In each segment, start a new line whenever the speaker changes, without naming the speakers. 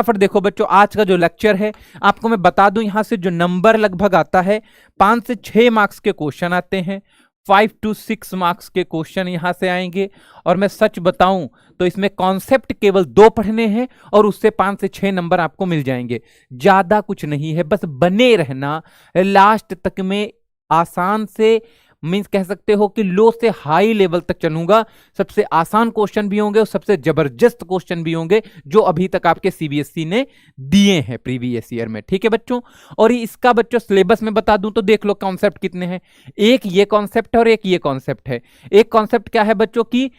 फटाफट देखो बच्चों, आज का जो लेक्चर है आपको मैं बता दूं, यहां से जो नंबर लगभग आता है 5 से 6 मार्क्स के क्वेश्चन आते हैं, 5 to 6 मार्क्स के क्वेश्चन यहां से आएंगे। और मैं सच बताऊं तो इसमें कॉन्सेप्ट केवल 2 पढ़ने हैं और उससे 5 से 6 नंबर आपको मिल जाएंगे, ज्यादा कुछ नहीं है। बस बने रहना लास्ट तक में, आसान से मीन्स कह सकते हो कि लो से हाई लेवल तक चलूंगा। सबसे आसान क्वेश्चन भी होंगे और सबसे जबरदस्त क्वेश्चन भी होंगे जो अभी तक आपके सीबीएसई ने दिए हैं प्रीवियस ईयर में, ठीक है बच्चों। और इसका बच्चों सिलेबस में बता दूं तो देख लो कॉन्सेप्ट कितने हैं। एक ये कॉन्सेप्ट है और एक ये कॉन्सेप्ट है। एक कॉन्सेप्ट क्या है बच्चों की,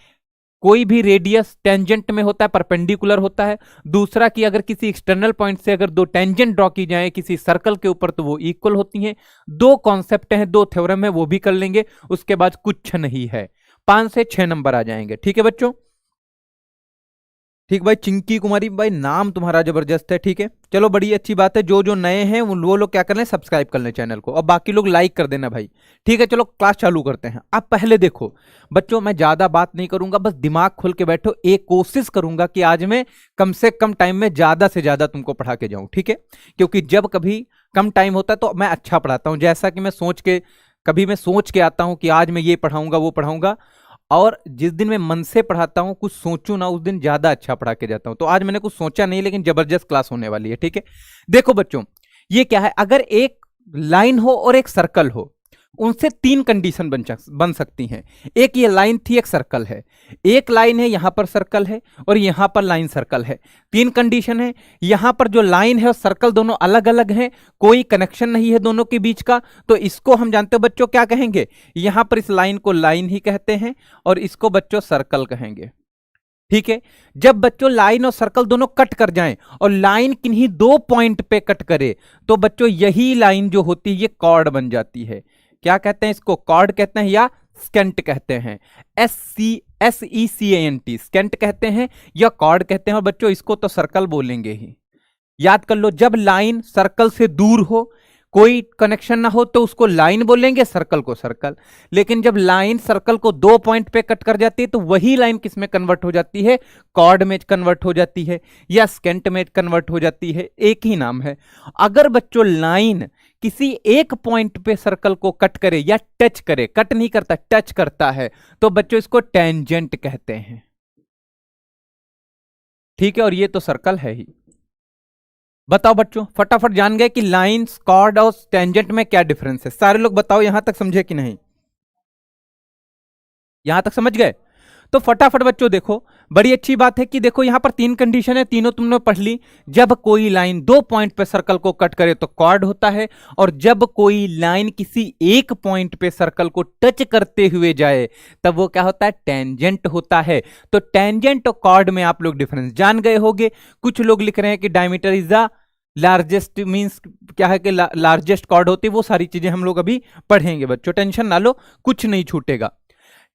कोई भी रेडियस टेंजेंट में होता है, परपेंडिकुलर होता है। दूसरा कि अगर किसी एक्सटर्नल पॉइंट से अगर 2 टेंजेंट ड्रॉ की जाए किसी सर्कल के ऊपर तो वो इक्वल होती हैं। 2 कॉन्सेप्ट हैं, 2 थ्योरम है, वो भी कर लेंगे। उसके बाद कुछ नहीं है, 5 से 6 नंबर आ जाएंगे, ठीक है बच्चों। ठीक भाई, चिंकी कुमारी भाई नाम तुम्हारा जबरदस्त है, ठीक है। चलो बड़ी अच्छी बात है, जो जो नए हैं वो लोग क्या कर लें, सब्सक्राइब कर लें चैनल को, और बाकी लोग लाइक कर देना भाई, ठीक है। चलो क्लास चालू करते हैं। अब पहले देखो बच्चों, मैं ज्यादा बात नहीं करूंगा, बस दिमाग खोल के बैठो। एक कोशिश करूंगा कि आज मैं कम से कम टाइम में ज्यादा से ज्यादा तुमको पढ़ा के जाऊं, ठीक है। क्योंकि जब कभी कम टाइम होता है तो मैं अच्छा पढ़ाता हूं, जैसा कि मैं कभी मैं सोच के आता हूं कि आज मैं ये पढ़ाऊंगा वो पढ़ाऊंगा, और जिस दिन मैं मन से पढ़ाता हूं, कुछ सोचूं ना, उस दिन ज्यादा अच्छा पढ़ा के जाता हूं। तो आज मैंने कुछ सोचा नहीं, लेकिन जबरदस्त क्लास होने वाली है, ठीक है। देखो बच्चों, ये क्या है, अगर एक लाइन हो और एक सर्कल हो, उनसे 3 कंडीशन बन सकती हैं। एक ये लाइन थी, एक सर्कल है, एक लाइन है यहां पर सर्कल है और यहां पर लाइन सर्कल है। 3 कंडीशन है। यहां पर जो लाइन है और सर्कल दोनों अलग अलग हैं, कोई कनेक्शन नहीं है दोनों के बीच का, तो इसको हम जानते हो बच्चों क्या कहेंगे, यहां पर इस लाइन को लाइन ही कहते हैं और इसको बच्चों सर्कल कहेंगे, ठीक है। जब बच्चों लाइन और सर्कल दोनों कट कर जाएं और लाइन किन्हीं 2 पॉइंट पे कट करे, तो बच्चों यही लाइन जो होती है ये कॉर्ड बन जाती है। क्या कहते हैं इसको, कॉर्ड कहते हैं या स्केंट कहते हैं, SECANT स्केंट कहते हैं या कॉर्ड कहते हैं। और बच्चों इसको तो सर्कल बोलेंगे ही, याद कर लो। जब लाइन सर्कल से दूर हो, कोई कनेक्शन ना हो, तो उसको लाइन बोलेंगे, सर्कल को सर्कल। लेकिन जब लाइन सर्कल को 2 पॉइंट पे कट कर जाती है तो वही लाइन किस में कन्वर्ट हो जाती है, कॉर्ड में कन्वर्ट हो जाती है या स्केंट में कन्वर्ट हो जाती है, एक ही नाम है। अगर बच्चों लाइन किसी एक पॉइंट पे सर्कल को कट करे या टच करे, कट नहीं करता टच करता है, तो बच्चों इसको टेंजेंट कहते हैं, ठीक है। और ये तो सर्कल है ही। बताओ बच्चों, फटाफट जान गए कि लाइन, कॉर्ड और टेंजेंट में क्या डिफरेंस है? सारे लोग बताओ, यहां तक समझे कि नहीं, यहां तक समझ गए? तो फटाफट बच्चों देखो, बड़ी अच्छी बात है कि देखो यहां पर 3 कंडीशन है, तीनों तुमने पढ़ ली। जब कोई लाइन 2 पॉइंट पे सर्कल को कट करे तो कॉर्ड होता है, और जब कोई लाइन किसी एक पॉइंट पे सर्कल को टच करते हुए जाए तब वो क्या होता है, टेंजेंट होता है। तो टेंजेंट और कॉर्ड में आप लोग डिफरेंस जान गए होंगे। कुछ लोग लिख रहे हैं कि diameter is the largest, means क्या है कि लार्जेस्ट कॉर्ड होती है। वो सारी चीजें हम लोग अभी पढ़ेंगे बच्चों, टेंशन ना लो, कुछ नहीं छूटेगा।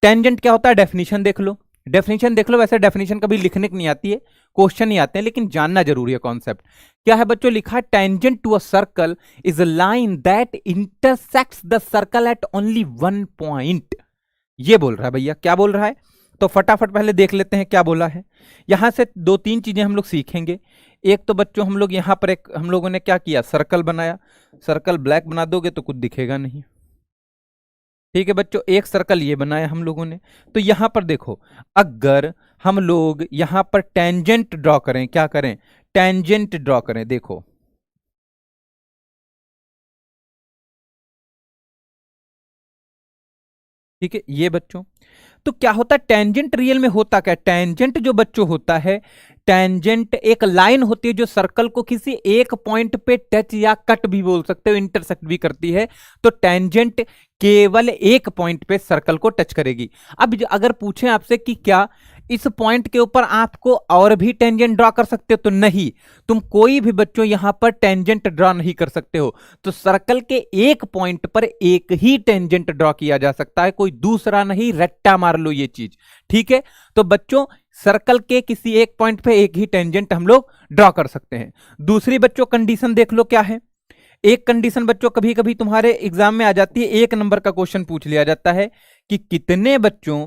टेंजेंट क्या होता है, डेफिनेशन देख लो, डेफिनेशन देख लो। वैसे डेफिनेशन कभी लिखने की नहीं आती है, क्वेश्चन नहीं आते हैं, लेकिन जानना जरूरी है कॉन्सेप्ट। क्या है बच्चों, लिखा है tangent to a circle is a line that intersects the circle at only 1 point. ये बोल रहा है भैया, क्या बोल रहा है? तो फटाफट पहले देख लेते हैं क्या बोला है। यहां से 2-3 चीजें हम लोग सीखेंगे। एक तो बच्चों हम लोग यहां पर हम लोगों ने क्या किया, सर्कल बनाया। सर्कल ब्लैक बना दोगे तो कुछ दिखेगा नहीं, ठीक है बच्चों। एक सर्कल ये बनाया हम लोगों ने। तो यहां पर देखो, अगर हम लोग यहां पर टेंजेंट ड्रॉ करें, क्या करें, टेंजेंट ड्रॉ करें, देखो ठीक है ये बच्चों। तो क्या होता है टेंजेंट, रियल में होता क्या, टेंजेंट जो बच्चों होता है, टेंजेंट एक लाइन होती है जो सर्कल को किसी एक पॉइंट पे टच या कट भी बोल सकते हो, इंटरसेक्ट भी करती है। तो टेंजेंट केवल एक पॉइंट पे सर्कल को टच करेगी। अब अगर पूछें आपसे कि क्या इस पॉइंट के ऊपर आपको और भी टेंजेंट ड्रॉ कर सकते हो, तो नहीं, तुम कोई भी बच्चों यहां पर टेंजेंट ड्रॉ नहीं कर सकते हो। तो सर्कल के एक पॉइंट पर एक ही टेंजेंट ड्रॉ किया जा सकता है, कोई दूसरा नहीं, रट्टा मार लो ये चीज, ठीक है। तो बच्चों सर्कल के किसी एक पॉइंट पे एक ही टेंजेंट हम लोग ड्रॉ कर सकते हैं। दूसरी बच्चों कंडीशन देख लो क्या है। एक कंडीशन बच्चों कभी कभी तुम्हारे एग्जाम में आ जाती है, 1 नंबर का क्वेश्चन पूछ लिया जाता है कि कितने बच्चों,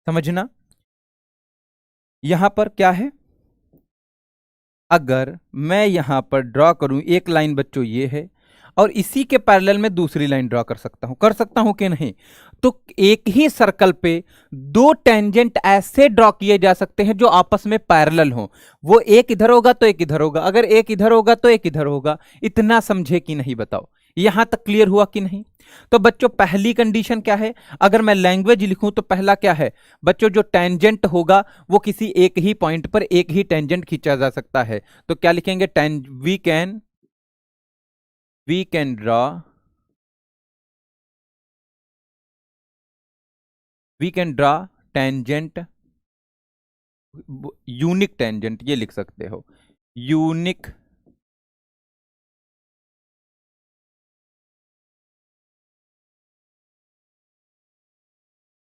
समझना यहां पर क्या है, अगर मैं यहां पर ड्रॉ करूं एक लाइन बच्चों ये है और इसी के पैरेलल में दूसरी लाइन ड्रॉ कर सकता हूं कि नहीं? तो एक ही सर्कल पे दो टेंजेंट ऐसे ड्रॉ किए जा सकते हैं जो आपस में पैरेलल हो। वो एक इधर होगा तो एक इधर होगा, अगर एक इधर होगा तो एक इधर होगा। इतना समझे कि नहीं बताओ? यहां तक क्लियर हुआ कि नहीं? तो बच्चों पहली कंडीशन क्या है? अगर मैं लैंग्वेज लिखूं तो पहला क्या है बच्चों? जो टेंजेंट होगा वो किसी एक ही पॉइंट पर एक ही टेंजेंट खींचा जा सकता है। तो क्या लिखेंगे? We can draw tangent, unique tangent, ये लिख सकते हो unique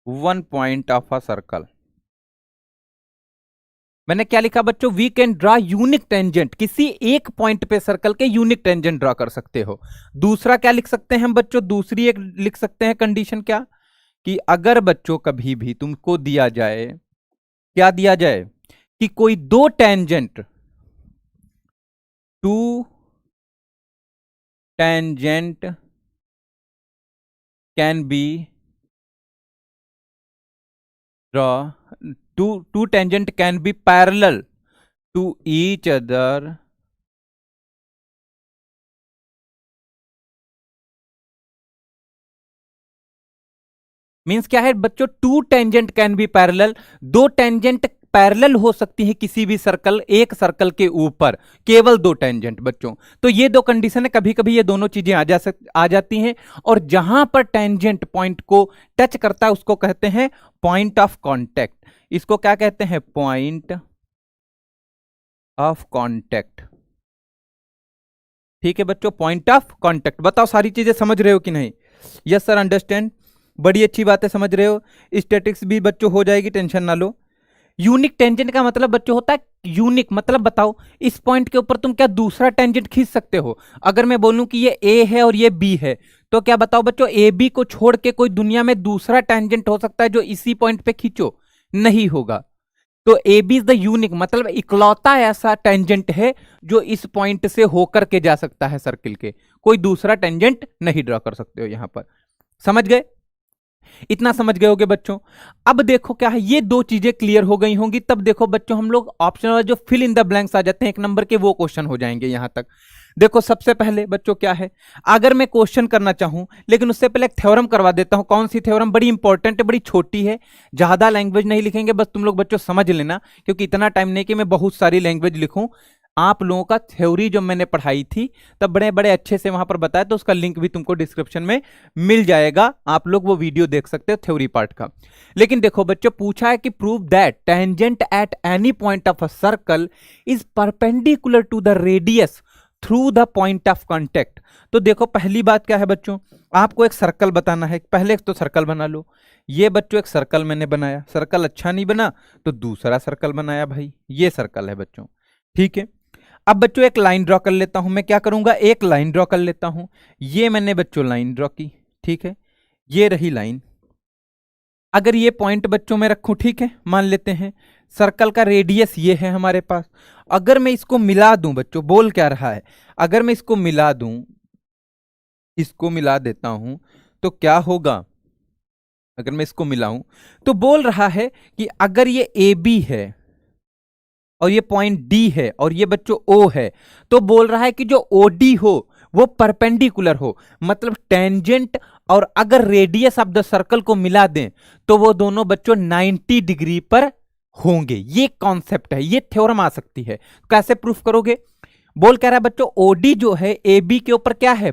one point of a circle. मैंने क्या लिखा बच्चों? We can draw unique tangent, किसी एक पॉइंट पे सर्कल के यूनिक टेंजेंट ड्रॉ कर सकते हो। दूसरा क्या लिख सकते हैं हम बच्चों? दूसरी एक लिख सकते हैं कंडीशन, क्या कि अगर बच्चों कभी भी तुमको दिया जाए, क्या दिया जाए कि कोई दो tangent, two tangent can be draw, two tangent can be parallel to each other means क्या है बच्चों? Two tangent can be parallel, दो टेंजेंट पैरेलल हो सकती है किसी भी सर्कल, एक सर्कल के ऊपर केवल दो टेंजेंट बच्चों। तो ये दो कंडीशन है, कभी कभी ये दोनों चीजें आ जाती हैं। और जहां पर टेंजेंट पॉइंट को टच करता है उसको कहते हैं पॉइंट ऑफ कांटेक्ट। इसको क्या कहते हैं? Point of contact. ठीक है बच्चों, पॉइंट ऑफ कांटेक्ट। बताओ सारी चीजें समझ रहे हो कि नहीं? Yes sir, understand. बड़ी अच्छी बात है, समझ रहे हो। स्टैटिक्स भी बच्चों हो जाएगी, टेंशन ना लो। यूनिक टेंजेंट का मतलब बच्चों होता है यूनिक, मतलब बताओ इस पॉइंट के ऊपर तुम क्या दूसरा टेंजेंट खींच सकते हो? अगर मैं बोलूं कि ये ए है और ये बी है, तो क्या बताओ बच्चों ए बी को छोड़ के कोई दुनिया में दूसरा टेंजेंट हो सकता है जो इसी पॉइंट पे खींचो? नहीं होगा। तो A B is the unique, मतलब इकलौता ऐसा टेंजेंट है जो इस पॉइंट से होकर के जा सकता है सर्किल के, कोई दूसरा टेंजेंट नहीं ड्रॉ कर सकते हो यहां पर। समझ गए? इतना समझ गए होगे बच्चों। अब देखो क्या है, ये दो चीजें क्लियर हो गई होंगी। तब देखो बच्चों हम लोग ऑप्शन वाला जो फिल इन द ब्लैंक्स आ जाते हैं एक नंबर के, वो क्वेश्चन हो जाएंगे यहां तक। देखो सबसे पहले बच्चों क्या है, अगर मैं क्वेश्चन करना चाहूं, लेकिन उससे पहले एक थ्योरम करवा देता हूं। कौन सी थ्योरम? बड़ी इंपॉर्टेंट है, बड़ी छोटी है, ज्यादा लैंग्वेज नहीं लिखेंगे, बस तुम लोग बच्चों समझ लेना, क्योंकि इतना टाइम नहीं कि मैं बहुत सारी लैंग्वेज लिखूं। आप लोगों का थ्योरी जो मैंने पढ़ाई थी तब बड़े बड़े अच्छे से वहां पर बताया, तो उसका लिंक भी तुमको डिस्क्रिप्शन में मिल जाएगा, आप लोग वो वीडियो देख सकते हो थ्योरी पार्ट का। लेकिन देखो बच्चों पूछा है कि prove that tangent at any point of a circle is perpendicular to the radius through the point of contact. तो देखो पहली बात क्या है बच्चों, आपको एक सर्कल बताना है। पहले एक तो सर्कल बना लो। ये बच्चों एक सर्कल मैंने बनाया, सर्कल अच्छा नहीं बना तो दूसरा सर्कल बनाया भाई, ये सर्कल है बच्चों। ठीक है, अब बच्चों एक लाइन ड्रॉ कर लेता हूं। मैं क्या करूंगा? एक लाइन ड्रॉ कर लेता हूं। ये मैंने बच्चों लाइन ड्रॉ की, ठीक है, ये रही लाइन। अगर ये पॉइंट बच्चों में रखूं, ठीक है, मान लेते हैं सर्कल का रेडियस ये है हमारे पास। अगर मैं इसको मिला दूं बच्चों, बोल क्या रहा है, अगर मैं इसको मिला दूं, इसको मिला देता हूं, तो क्या होगा? अगर मैं इसको मिलाऊं तो बोल रहा है कि अगर ये ए बी है और ये पॉइंट डी है और ये बच्चों ओ है, तो बोल रहा है कि जो ओ डी हो वो परपेंडिकुलर हो, मतलब टेंजेंट और अगर रेडियस ऑफ द सर्कल को मिला दें तो वो दोनों बच्चों 90 डिग्री पर होंगे। ये कॉन्सेप्ट है, ये थ्योरम आ सकती है। कैसे प्रूफ करोगे? बोल कह रहा है बच्चों ओडी जो है ए बी के ऊपर क्या है?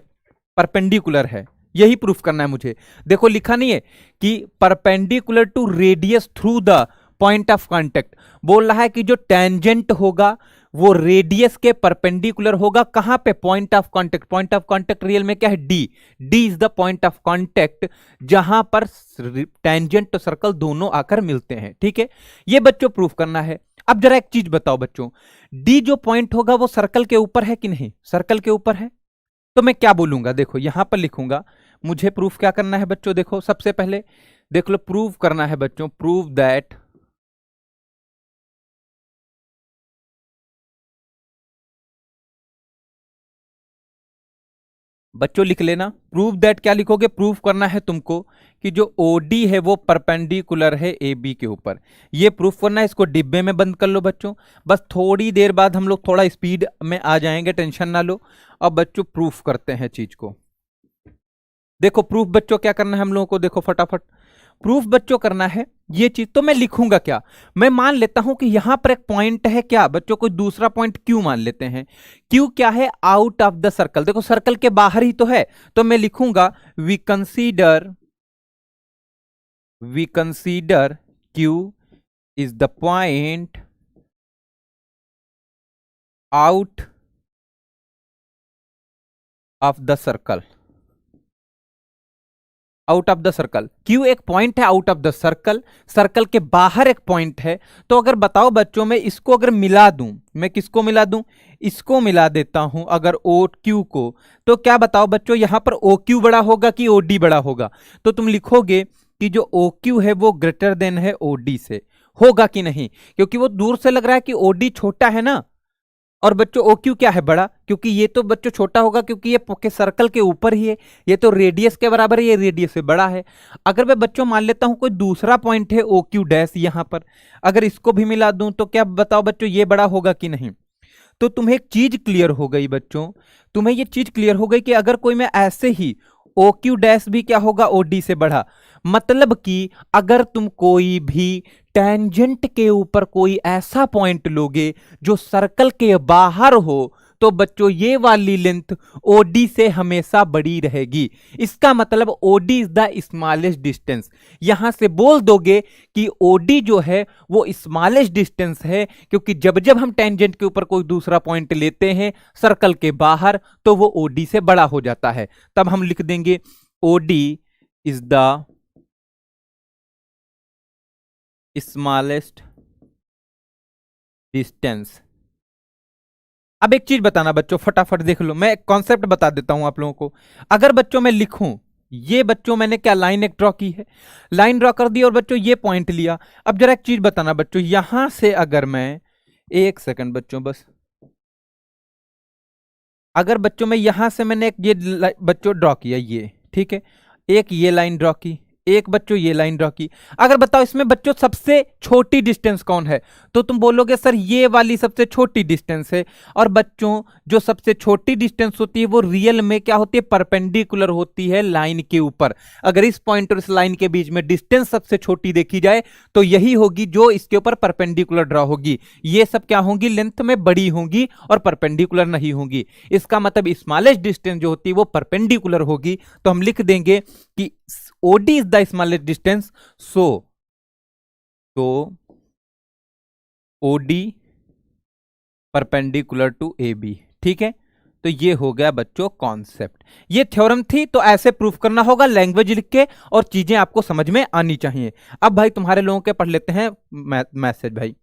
परपेंडिकुलर है। यही प्रूफ करना है मुझे। देखो लिखा नहीं है कि perpendicular to radius through the point of contact, बोल रहा है कि जो टेंजेंट होगा वो रेडियस के परपेंडिकुलर होगा। कहां पे? Point of contact. Point of contact real में क्या है? D. D is the point of contact जहां पर टेंजेंट और सर्कल दोनों आकर मिलते हैं। ठीक है, ये बच्चों प्रूफ करना है। अब जरा एक चीज बताओ बच्चों, डी जो पॉइंट होगा वो सर्कल के ऊपर है कि नहीं? सर्कल के ऊपर है। तो मैं क्या बोलूंगा? देखो यहां पर लिखूंगा, मुझे प्रूफ क्या करना है बच्चों? देखो सबसे पहले देख लो, प्रूफ करना है बच्चों, प्रूव दैट बच्चों लिख लेना, प्रूव दैट क्या लिखोगे, प्रूफ करना है तुमको कि जो ओडी है वो परपेंडिकुलर है ए बी के ऊपर। ये प्रूफ करना है, इसको डिब्बे में बंद कर लो बच्चों। बस थोड़ी देर बाद हम लोग थोड़ा स्पीड में आ जाएंगे, टेंशन ना लो। अब बच्चों प्रूफ करते हैं चीज को। देखो प्रूफ बच्चों क्या करना है हम लोगों को, देखो फटाफट प्रूफ बच्चों करना है ये चीज। तो मैं लिखूंगा क्या, मैं मान लेता हूं कि यहां पर एक पॉइंट है क्या बच्चों, कोई दूसरा पॉइंट क्यू मान लेते हैं। क्यू क्या है, आउट ऑफ द सर्कल, देखो सर्कल के बाहर ही तो है। तो मैं लिखूंगा we consider Q is the point out of the circle. Out of the circle, Q एक पॉइंट है out of the circle, circle के बाहर एक पॉइंट है। तो अगर बताओ बच्चों, मैं इसको अगर मिला दूं, मैं किसको मिला दूं, इसको मिला देता हूं अगर ओ क्यू को, तो क्या बताओ बच्चों, यहां पर ओ क्यू बड़ा होगा कि ओ डी बड़ा होगा। तो तुम लिखोगे कि जो ओ क्यू है वो ग्रेटर देन है ओ डी से, होगा कि नहीं, क्योंकि वो दूर से लग रहा है कि ओ डी छोटा है ना। और बच्चों ओ क्यू क्या है, बड़ा, क्योंकि ये तो बच्चों छोटा होगा क्योंकि ये के सर्कल के ऊपर ही है, ये तो रेडियस के बराबर है, ये रेडियस से बड़ा है। अगर मैं बच्चों मान लेता हूं कोई दूसरा पॉइंट है ओ क्यू डैश यहां पर, अगर इसको भी मिला दूं तो क्या बताओ बच्चों, ये बड़ा होगा कि नहीं। तो तुम्हें एक चीज क्लियर हो गई बच्चों, तुम्हें ये चीज क्लियर हो गई कि अगर कोई मैं ऐसे ही ओ क्यू डैश भी क्या होगा, ओ डी से बढ़ा। मतलब कि अगर तुम कोई भी टेंजेंट के ऊपर कोई ऐसा पॉइंट लोगे जो सर्कल के बाहर हो, तो बच्चों ये वाली लेंथ ओडी से हमेशा बड़ी रहेगी। इसका मतलब OD is the smallest distance. यहां से बोल दोगे कि ओडी जो है वो स्मॉलेस्ट डिस्टेंस है, क्योंकि जब जब हम टेंजेंट के ऊपर कोई दूसरा पॉइंट लेते हैं सर्कल के बाहर, तो वो ओडी से बड़ा हो जाता है। तब हम लिख देंगे OD is the smallest distance. अब एक चीज बताना बच्चों, फटाफट देख लो, मैं कॉन्सेप्ट बता देता हूं आप लोगों को। अगर बच्चों मैं लिखूं, ये बच्चों मैंने क्या लाइन एक ड्रॉ की है, लाइन ड्रॉ कर दी और बच्चों ये पॉइंट लिया। अब जरा एक चीज बताना बच्चों, यहां से अगर मैं, एक सेकंड बच्चों बस, अगर बच्चों मैं यहां से मैंने एक ये बच्चों ड्रॉ किया, ये ठीक है, एक ये लाइन ड्रॉ की, एक बच्चों ये लाइन ड्रॉ की। अगर बताओ इसमें बच्चों सबसे छोटी डिस्टेंस कौन है, तो तुम बोलोगे सर ये वाली सबसे छोटी डिस्टेंस है। और बच्चों जो सबसे छोटी डिस्टेंस होती है वो रियल में क्या होती है, परपेंडिकुलर होती है लाइन के ऊपर। अगर इस पॉइंट और इस लाइन के बीच में डिस्टेंस सबसे छोटी देखी जाए तो यही होगी जो इसके ऊपर परपेंडिकुलर ड्रॉ होगी। ये सब क्या होंगी, लेंथ में बड़ी होंगी और परपेंडिकुलर नहीं होंगी। इसका मतलब स्मॉलेस्ट डिस्टेंस जो होती है वो परपेंडिकुलर होगी। तो हम लिख देंगे कि OD is the smallest distance, so OD perpendicular to AB। ठीक है, तो ये हो गया बच्चों कॉन्सेप्ट। ये थ्योरम थी, तो ऐसे प्रूफ करना होगा लैंग्वेज लिख के, और चीजें आपको समझ में आनी चाहिए। अब भाई तुम्हारे लोगों के पढ़ लेते हैं मैसेज। भाई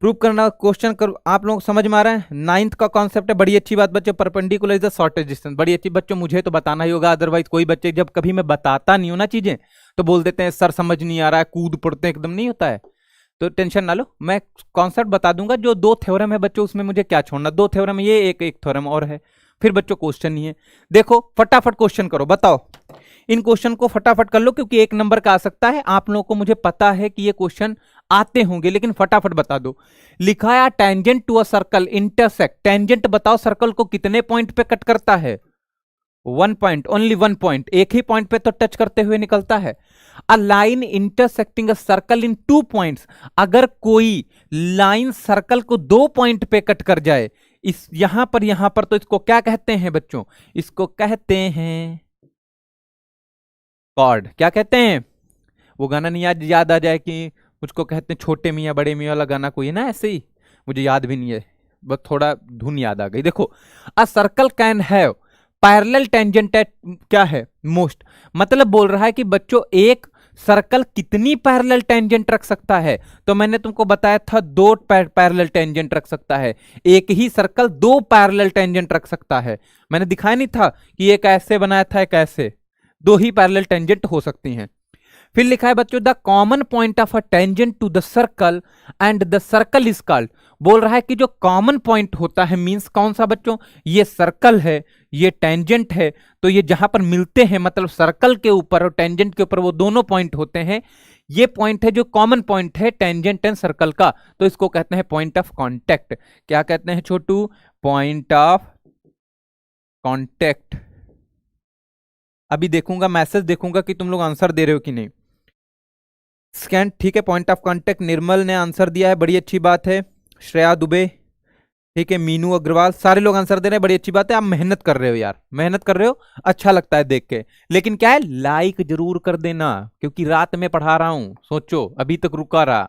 प्रूव करना, क्वेश्चन कर, आप लोग समझ में आ रहा है। 9th का कॉन्सेप्ट है, बड़ी अच्छी बात बच्चों, perpendicular is the shortest distance. बड़ी अच्छी बच्चों, मुझे तो बताना ही होगा, अदरवाइज कोई बच्चे जब कभी मैं बताता नहीं हूं ना चीजें तो बोल देते हैं सर समझ नहीं आ रहा है, कूद पड़ते हैं, एकदम नहीं होता है। तो टेंशन ना लो, मैं कॉन्सेप्ट बता दूंगा। जो 2 थ्योरम है बच्चों उसमें मुझे क्या छोड़ना, 2 थ्योरम ये, एक थ्योरम और है, फिर बच्चों क्वेश्चन नहीं है। देखो फटाफट क्वेश्चन करो, बताओ इन क्वेश्चन को फटाफट कर लो, क्योंकि 1 नंबर का आ सकता है। आप लोगों को मुझे पता है कि ये क्वेश्चन आते होंगे, लेकिन फटाफट बता दो। लिखा है tangent to a circle intersect, tangent बताओ सर्कल को कितने पॉइंट पे कट करता है, 1 पॉइंट, ओनली 1 पॉइंट, एक ही पॉइंट पे तो टच करते हुए निकलता है। A line intersecting a circle in 2 points, अगर कोई लाइन सर्कल को 2 पॉइंट पे कट कर जाए, इस यहां पर तो इसको क्या कहते हैं बच्चों, इसको कहते हैं कॉर्ड। क्या कहते हैं, वो गाना नहीं याद आ जाए कि मुझको कहते हैं छोटे मियाँ बड़े मियाँ वाला गाना कोई है ना, ऐसे ही, मुझे याद भी नहीं है, बस थोड़ा धुन याद आ गई। देखो, a circle can have parallel tangent at क्या है मोस्ट, मतलब बोल रहा है कि बच्चों एक सर्कल कितनी पैरेलल टेंजेंट रख सकता है। तो मैंने तुमको बताया था 2 पैरेलल टेंजेंट रख सकता है, एक ही सर्कल 2 पैरेलल टेंजेंट रख सकता है। मैंने दिखाया नहीं था कि एक ऐसे बनाया था, एक ऐसे, 2 ही पैरेलल टेंजेंट हो सकती हैं। फिर लिखा है बच्चों the common point of a tangent to the circle and the circle is called. बोल रहा है कि जो कॉमन पॉइंट होता है मींस कौन सा बच्चों, ये सर्कल है, ये टेंजेंट है, तो ये जहां पर मिलते हैं मतलब सर्कल के ऊपर और टेंजेंट के ऊपर वो दोनों पॉइंट होते हैं, ये पॉइंट है जो कॉमन पॉइंट है टेंजेंट एंड सर्कल का, तो इसको कहते हैं पॉइंट ऑफ कांटेक्ट। क्या कहते हैं छोटू, पॉइंट ऑफ कांटेक्ट। अभी देखूंगा मैसेज, देखूंगा कि तुम लोग आंसर दे रहे हो कि नहीं। स्कैन, ठीक है, पॉइंट ऑफ कांटेक्ट निर्मल ने आंसर दिया है, बड़ी अच्छी बात है। श्रेया दुबे, ठीक है, मीनू अग्रवाल, सारे लोग आंसर दे रहे हैं, बड़ी अच्छी बात है। आप मेहनत कर रहे हो यार, मेहनत कर रहे हो, अच्छा लगता है देख के। लेकिन क्या है, लाइक जरूर कर देना, क्योंकि रात में पढ़ा रहा हूं, सोचो अभी तक रुका रहा।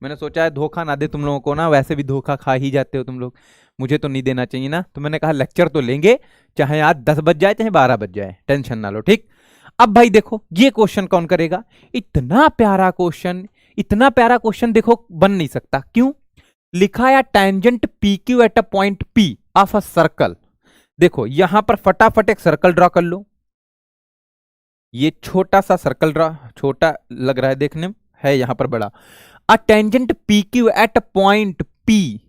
मैंने सोचा है धोखा ना दे तुम लोगों को ना, वैसे भी धोखा खा ही जाते हो तुम लोग, मुझे तो नहीं देना चाहिए ना, तो मैंने कहा लेक्चर तो लेंगे, चाहे आज 10 बज जाए चाहे 12 बज जाए, टेंशन ना लो, ठीक। अब भाई देखो ये क्वेश्चन कौन करेगा, इतना प्यारा क्वेश्चन, इतना प्यारा क्वेश्चन देखो बन नहीं सकता, क्यों। लिखा है tangent P Q at a point P of a circle. देखो यहां पर फटाफट एक सर्कल ड्रॉ कर लो, ये छोटा सा सर्कल ड्रॉ, छोटा लग रहा है देखने में, है यहां पर बड़ा। A tangent P Q at a point P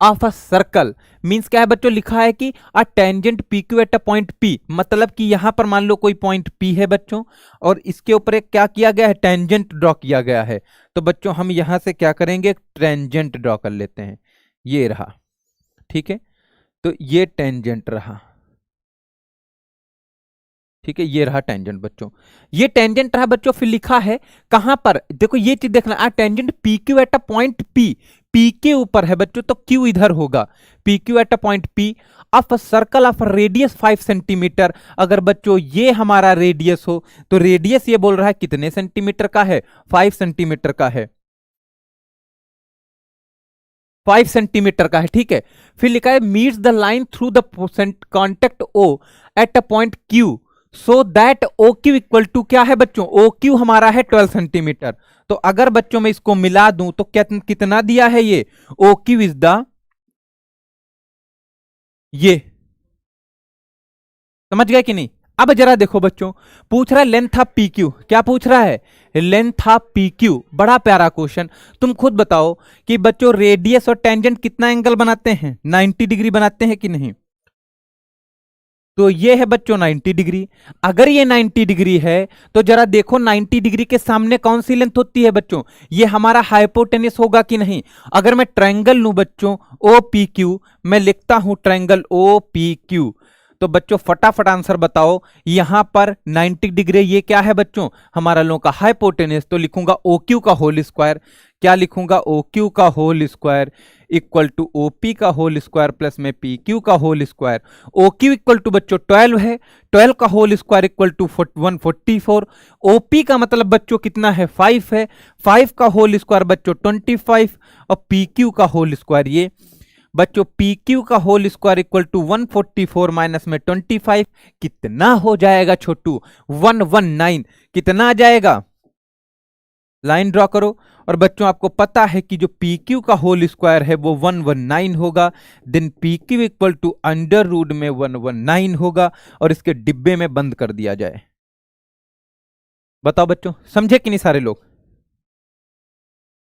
of a circle means क्या है बच्चों, लिखा है कि a tangent P Q at a point P, मतलब कि यहां पर मान लो कोई पॉइंट पी है बच्चों, और इसके ऊपर एक क्या किया गया है, टेंजेंट ड्रॉ किया गया है। तो बच्चों हम यहां से क्या करेंगे, टेंजेंट ड्रॉ कर लेते हैं, ये रहा, ठीक है, तो ये टेंजेंट रहा, ठीक है, ये रहा टेंजेंट बच्चों, ये टेंजेंट रहा बच्चों। फिर लिखा है कहां पर, देखो ये चीज देखना, a tangent P Q at a point P, P के ऊपर है बच्चों, तो क्यू इधर होगा, P Q at a point P of circle of radius 5 centimetre. अगर बच्चों ये हमारा रेडियस हो, तो रेडियस ये बोल रहा है कितने सेंटीमीटर का है, 5 सेंटीमीटर का है, 5 सेंटीमीटर का है, ठीक है। फिर लिखा है meets the line through the contact O at a point Q so that O Q equal to क्या है बच्चों, ओ क्यू हमारा है 12 सेंटीमीटर। तो अगर बच्चों में इसको मिला दूं तो क्या कितना दिया है, ये ओ क्यू इज द, ये समझ गए कि नहीं। अब जरा देखो बच्चों, पूछ रहा है लेंथ ऑफ पी क्यू, क्या पूछ रहा है, लेंथ ऑफ पी क्यू, बड़ा प्यारा क्वेश्चन। तुम खुद बताओ कि बच्चों रेडियस और टेंजेंट कितना एंगल बनाते हैं, 90 डिग्री बनाते हैं कि नहीं। तो ये है बच्चों 90 डिग्री। अगर ये 90 डिग्री है तो जरा देखो 90 डिग्री के सामने कौन सी लेंथ होती है बच्चों, ये हमारा हाइपोटेनिस होगा कि नहीं। अगर मैं ट्रायंगल लूं बच्चों ओ पी क्यू, मैं लिखता हूं ट्रायंगल ओ पी क्यू, तो बच्चों फटाफट आंसर बताओ, यहां पर 90 डिग्री ये क्या है बच्चों, हमारा लोगों का हाइपोटेनिस, तो लिखूंगा ओ क्यू का होल स्क्वायर, क्या लिखूंगा, ओ क्यू का whole square equal to O P का होल स्क्वायर प्लस में पी क्यू का whole square. O Q equal to बच्चों 12 है, 12 का whole square equal to 144। O P का मतलब बच्चों कितना है, 5 है, 5 का होल स्क्वायर बच्चों 25, और पी क्यू का होल स्क्वायर ये बच्चों, पी क्यू का whole square equal to 144 minus में 25, कितना हो जाएगा छोटू, 119, कितना आ जाएगा, लाइन ड्रॉ करो। और बच्चों आपको पता है कि जो पी क्यू का होल स्क्वायर है वो 119 होगा, then P Q equal to under root में 119 होगा, और इसके डिब्बे में बंद कर दिया जाए। बताओ बच्चों समझे कि नहीं सारे लोग।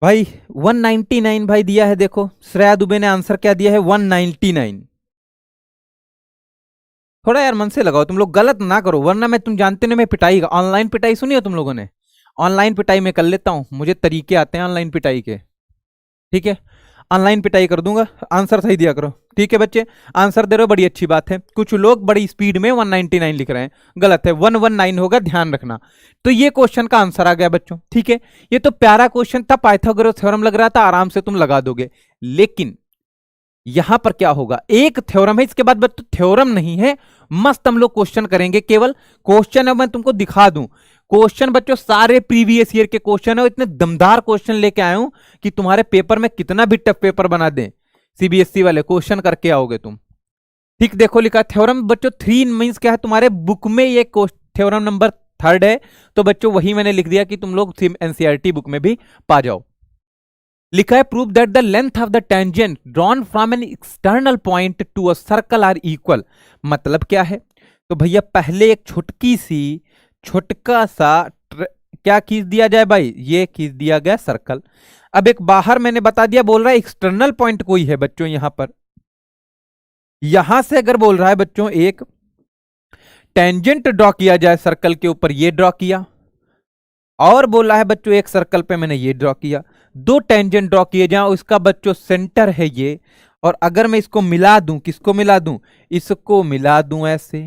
भाई 199 भाई दिया है, देखो श्रेया दुबे ने आंसर क्या दिया है, 199। थोड़ा यार मन से लगाओ, तुम लोग गलत ना करो, वरना मैं, तुम जानते ना मैं पिटाई, ऑनलाइन पिटाई सुनी हो तुम लोगों ने, ऑनलाइन पिटाई में कर लेता हूं, मुझे तरीके आते हैं ऑनलाइन पिटाई के, ठीक है, ऑनलाइन पिटाई कर दूंगा, आंसर सही दिया करो, ठीक है बच्चे। आंसर दे रहे हो, बड़ी अच्छी बात है। कुछ लोग बड़ी स्पीड में 199 लिख रहे हैं, गलत है, 119 होगा, ध्यान रखना। तो ये क्वेश्चन का आंसर आ गया बच्चों, ठीक है। ये तो प्यारा क्वेश्चन था, पाइथागोरस थ्योरम लग रहा था, आराम से तुम लगा दोगे। लेकिन यहां पर क्या होगा, एक थ्योरम है, इसके बाद बच्चों थ्योरम नहीं है, मस्त हम लोग क्वेश्चन करेंगे, केवल क्वेश्चन है, मैं तुमको दिखा दूं क्वेश्चन बच्चों, सारे प्रीवियस ईयर के क्वेश्चन है, इतने दमदार क्वेश्चन लेके आए हूं कि तुम्हारे पेपर में कितना भी टफ पेपर बना दें, सीबीएसई वाले क्वेश्चन करके आओगे तुम, ठीक। देखो लिखा थ्योरम बच्चों 3 मींस क्या है, तुम्हारे बुक में ये थ्योरम नंबर 3 है, तो बच्चों वही मैंने लिख दिया कि तुम लोग एनसीईआरटी बुक में भी पा जाओ। लिखा है prove that the length of the tangent drawn from an external point to a circle are equal. मतलब क्या है, तो भैया पहले एक छोटकी सी, छोटका सा क्या खींच दिया जाए भाई, ये खींच दिया गया सर्कल। अब एक बाहर मैंने बता दिया, बोल रहा है एक्सटर्नल पॉइंट कोई है बच्चों यहां पर, यहां से अगर बोल रहा है बच्चों एक टेंजेंट ड्रॉ किया जाए सर्कल के ऊपर, ये ड्रॉ किया, और बोला है बच्चों एक सर्कल पे मैंने ये ड्रॉ किया, दो टेंजेंट ड्रॉ किए जाए, उसका बच्चों सेंटर है ये, और अगर मैं इसको मिला दूं, किसको मिला दूं, इसको मिला दूं ऐसे,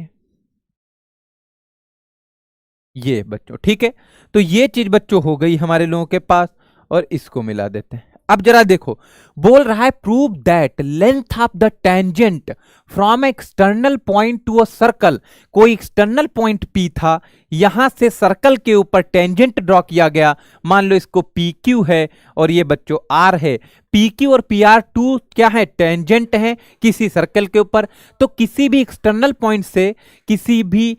ये बच्चों ठीक है। तो ये चीज बच्चों हो गई हमारे लोगों के पास, और इसको मिला देते हैं। अब जरा देखो, बोल रहा है prove that length of the tangent from external point to a circle. कोई एक्सटर्नल पॉइंट पी था, यहां से सर्कल के ऊपर टेंजेंट ड्रॉ किया गया, मान लो इसको पी क्यू है और ये बच्चों आर है। पी क्यू और पी आर टू क्या है, टेंजेंट है किसी सर्कल के ऊपर। तो किसी भी एक्सटर्नल पॉइंट से किसी भी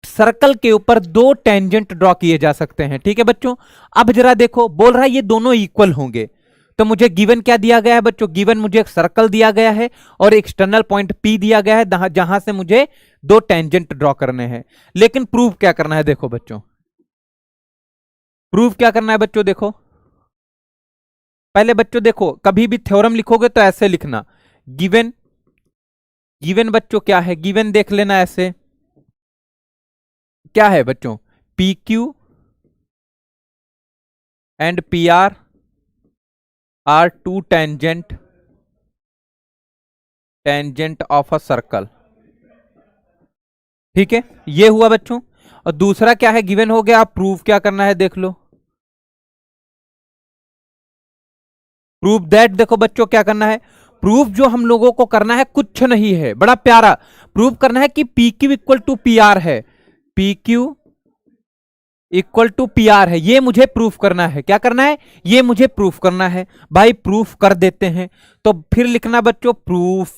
सर्कल के ऊपर दो टेंजेंट ड्रॉ किए जा सकते हैं, ठीक है बच्चों। अब जरा देखो, बोल रहा है ये दोनों इक्वल होंगे, तो मुझे गिवन क्या दिया गया है बच्चों, गिवन मुझे एक सर्कल दिया गया है और एक्सटर्नल पॉइंट पी दिया गया है, जहां से मुझे दो टेंजेंट ड्रॉ करने हैं। लेकिन प्रूव क्या करना है, देखो बच्चों प्रूव क्या करना है बच्चों, देखो पहले बच्चों देखो, कभी भी थ्योरम लिखोगे तो ऐसे लिखना, गिवन, गिवन बच्चों क्या है, गिवन देख लेना ऐसे, क्या है बच्चों, P Q and P R two tangent, tangent of a circle, ठीक है, ये हुआ बच्चों। और दूसरा क्या है, गिवन हो गया, आप प्रूफ क्या करना है देख लो, प्रूफ दैट, देखो बच्चों क्या करना है, प्रूफ जो हम लोगों को करना है कुछ नहीं है, बड़ा प्यारा, प्रूफ करना है कि P Q equal to P R है, P Q equal to P R है, ये मुझे प्रूफ करना है। क्या करना है, ये मुझे प्रूफ करना है भाई, प्रूफ कर देते हैं। तो फिर लिखना बच्चों प्रूफ,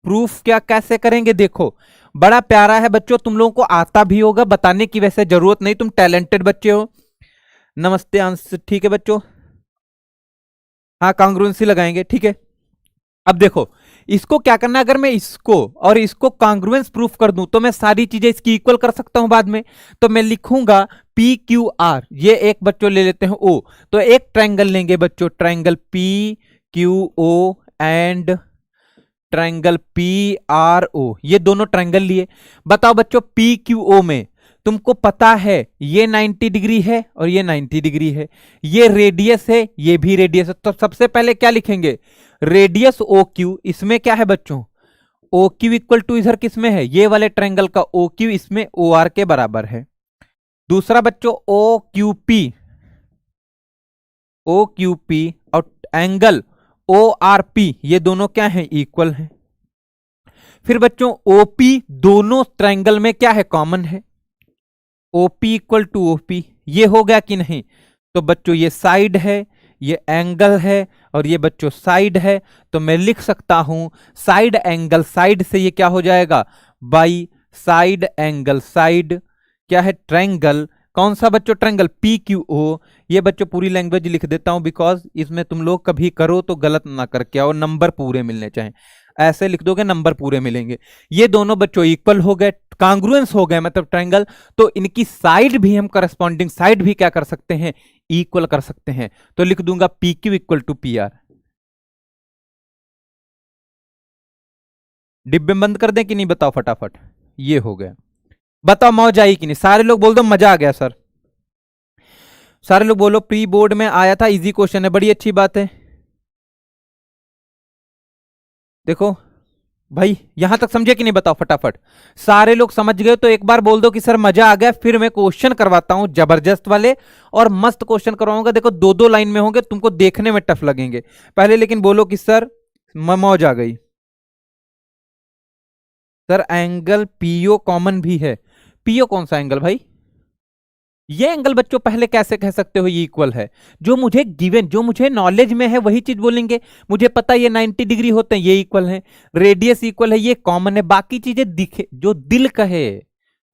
प्रूफ क्या कैसे करेंगे, देखो बड़ा प्यारा है बच्चों, तुम लोगों को आता भी होगा, बताने की वैसे जरूरत नहीं, तुम टैलेंटेड बच्चे हो। नमस्ते अंश, ठीक है बच्चों, हाँ कांग्रुएंसी लगाएंगे, ठीक है। अब देखो इसको क्या करना है, अगर मैं इसको और इसको कांग्रुएंस प्रूफ कर दूं तो मैं सारी चीजें इसकी इक्वल कर सकता हूं बाद में। तो मैं लिखूंगा पी क्यू आर, ये एक बच्चों ले लेते हैं ओ, तो एक ट्रायंगल लेंगे बच्चों, triangle P Q O and triangle P R O, ये दोनों ट्रायंगल लिए। बताओ बच्चों पी क्यू ओ में तुमको पता है ये 90 डिग्री है और ये 90 डिग्री है, ये रेडियस है, ये भी रेडियस है। तो सबसे पहले क्या लिखेंगे, रेडियस ओ क्यू, इसमें क्या है बच्चों, ओ क्यू इक्वल टू इधर किसमें है, ये वाले ट्रायंगल का ओ क्यू इसमें ओ आर के बराबर है। दूसरा बच्चों O Q P, O Q P और एंगल ओ आर पी, ये दोनों क्या है, इक्वल है। फिर बच्चों ओपी दोनों ट्रायंगल में क्या है, कॉमन है, ओपी इक्वल टू ओपी, ये हो गया कि नहीं। तो बच्चों ये साइड है, ये एंगल है, और ये बच्चों साइड है। तो मैं लिख सकता हूं साइड एंगल साइड से ये क्या हो जाएगा, बाई साइड एंगल साइड, क्या है ट्रायंगल, कौन सा बच्चों, ट्रायंगल पी क्यू ओ। ये बच्चों पूरी लैंग्वेज लिख देता हूं, बिकॉज इसमें तुम लोग कभी करो तो गलत ना करके आओ, नंबर पूरे मिलने चाहिए, ऐसे लिख दोगे नंबर पूरे मिलेंगे। ये दोनों बच्चों इक्वल हो गए, कांग्रुएंस हो गए मतलब ट्रायंगल, तो इनकी साइड भी हम करस्पॉन्डिंग साइड भी क्या कर सकते हैं, इक्वल कर सकते हैं। तो लिख दूंगा P Q equal to P R. डिब्बे बंद कर दें कि नहीं, बताओ फटाफट, ये हो गया। बताओ मौज आई कि नहीं, सारे लोग बोल दो मजा आ गया सर, सारे लोग बोलो प्री बोर्ड में आया था, इजी क्वेश्चन है, बड़ी अच्छी बात है। देखो भाई यहां तक समझे कि नहीं, बताओ फटाफट, सारे लोग समझ गए तो एक बार बोल दो कि सर मजा आ गया। फिर मैं क्वेश्चन करवाता हूं जबरदस्त वाले, और मस्त क्वेश्चन करवाऊंगा, देखो दो दो लाइन में होंगे, तुमको देखने में टफ लगेंगे। पहले लेकिन बोलो कि सर मौज आ गई। सर एंगल पीओ कॉमन भी है, पीओ कौन सा एंगल भाई, ये एंगल बच्चों पहले कैसे कह सकते हो ये इक्वल है, जो मुझे गिवन, जो मुझे नॉलेज में है वही चीज बोलेंगे। मुझे पता है ये 90 डिग्री होते हैं, ये इक्वल है, रेडियस इक्वल है, ये कॉमन है, बाकी चीजें दिखे जो दिल कहे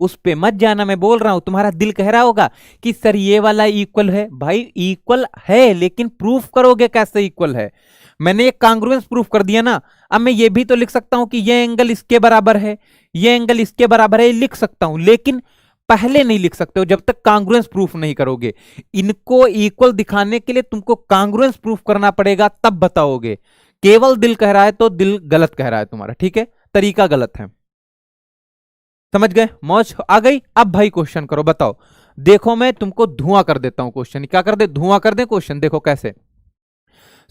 उस पे मत जाना। मैं बोल रहा हूं तुम्हारा दिल कह रहा होगा कि सर ये वाला इक्वल है, भाई इक्वल है लेकिन प्रूफ करोगे कैसे इक्वल है। मैंने एक कांग्रुएंस प्रूफ कर दिया ना, अब मैं ये भी तो लिख सकता हूं कि ये एंगल इसके बराबर है, ये एंगल इसके बराबर है, लिख सकता हूं, लेकिन पहले नहीं लिख सकते हो जब तक कांग्रुएंस प्रूफ नहीं करोगे। इनको इक्वल दिखाने के लिए तुमको कांग्रुएंस प्रूफ करना पड़ेगा, तब बताओगे। केवल दिल कह रहा है तो दिल गलत कह रहा है तुम्हारा, ठीक है, तरीका गलत है। समझ गए? मौज आ गई। अब भाई क्वेश्चन करो, बताओ। देखो मैं तुमको धुआं कर देता हूं क्वेश्चन, क्या कर दे, धुआं कर दे क्वेश्चन। देखो कैसे,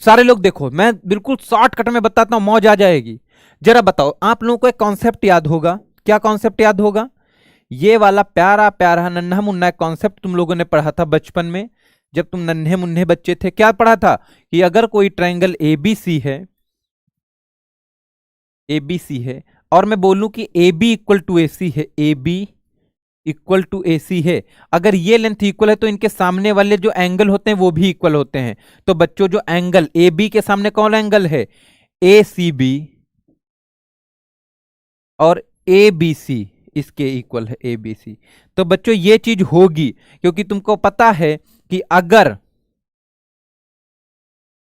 सारे लोग देखो, मैं बिल्कुल शॉर्टकट में बताता हूं, मौज आ जाएगी। जरा बताओ, आप लोगों को एक कॉन्सेप्ट याद होगा, क्या कॉन्सेप्ट याद होगा? ये वाला प्यारा प्यारा नन्हा मुन्ना कॉन्सेप्ट तुम लोगों ने पढ़ा था बचपन में, जब तुम नन्हे मुन्ने बच्चे थे। क्या पढ़ा था? कि अगर कोई ट्रायंगल एबीसी है, एबीसी है, और मैं बोलूं कि ए बी इक्वल टू ए सी है, ए बी इक्वल टू ए सी है, अगर ये लेंथ इक्वल है तो इनके सामने वाले जो एंगल होते हैं वो भी इक्वल होते हैं। तो बच्चों जो एंगल ए बी के सामने कौन एंगल है? ए सी बी, और ए बी सी इसके इक्वल है, ए बी सी। तो बच्चों ये चीज होगी, क्योंकि तुमको पता है कि अगर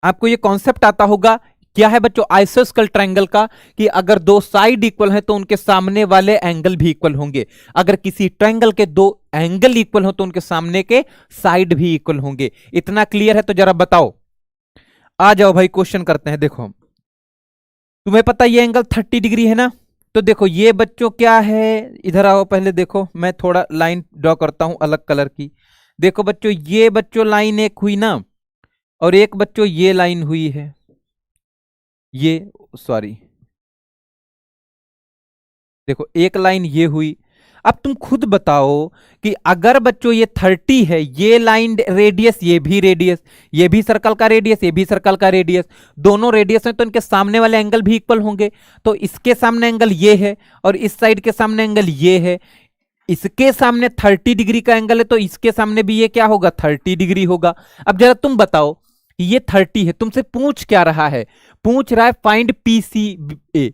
आपको ये कॉन्सेप्ट आता होगा, क्या है बच्चों, आइसोस्केल ट्रायंगल का, कि अगर दो साइड इक्वल है तो उनके सामने वाले एंगल भी इक्वल होंगे। अगर किसी ट्रायंगल के दो एंगल इक्वल हो तो उनके सामने के साइड भी इक्वल होंगे। इतना क्लियर है? तो जरा बताओ, आ जाओ भाई क्वेश्चन करते हैं। देखो तुम्हें पता ये एंगल 30 डिग्री है ना, तो देखो ये बच्चों क्या है, इधर आओ पहले। देखो मैं थोड़ा लाइन ड्रॉ करता हूं अलग कलर की। देखो बच्चों, ये बच्चों लाइन एक हुई ना, और एक बच्चों ये लाइन हुई है, ये सॉरी, देखो एक लाइन ये हुई। अब तुम खुद बताओ कि अगर बच्चों ये 30 है, ये लाइन रेडियस, ये भी रेडियस, ये भी सर्कल का रेडियस, ये भी सर्कल का रेडियस, दोनों रेडियस हैं, तो इनके सामने वाले एंगल भी इक्वल होंगे। तो इसके सामने एंगल ये है और इस साइड के सामने एंगल ये है। इसके सामने 30 डिग्री का एंगल है तो इसके सामने भी ये क्या होगा, 30 डिग्री होगा। अब जरा तुम बताओ, ये 30 है, तुमसे पूछ क्या रहा है? पूछ रहा है फाइंड पी सी ए,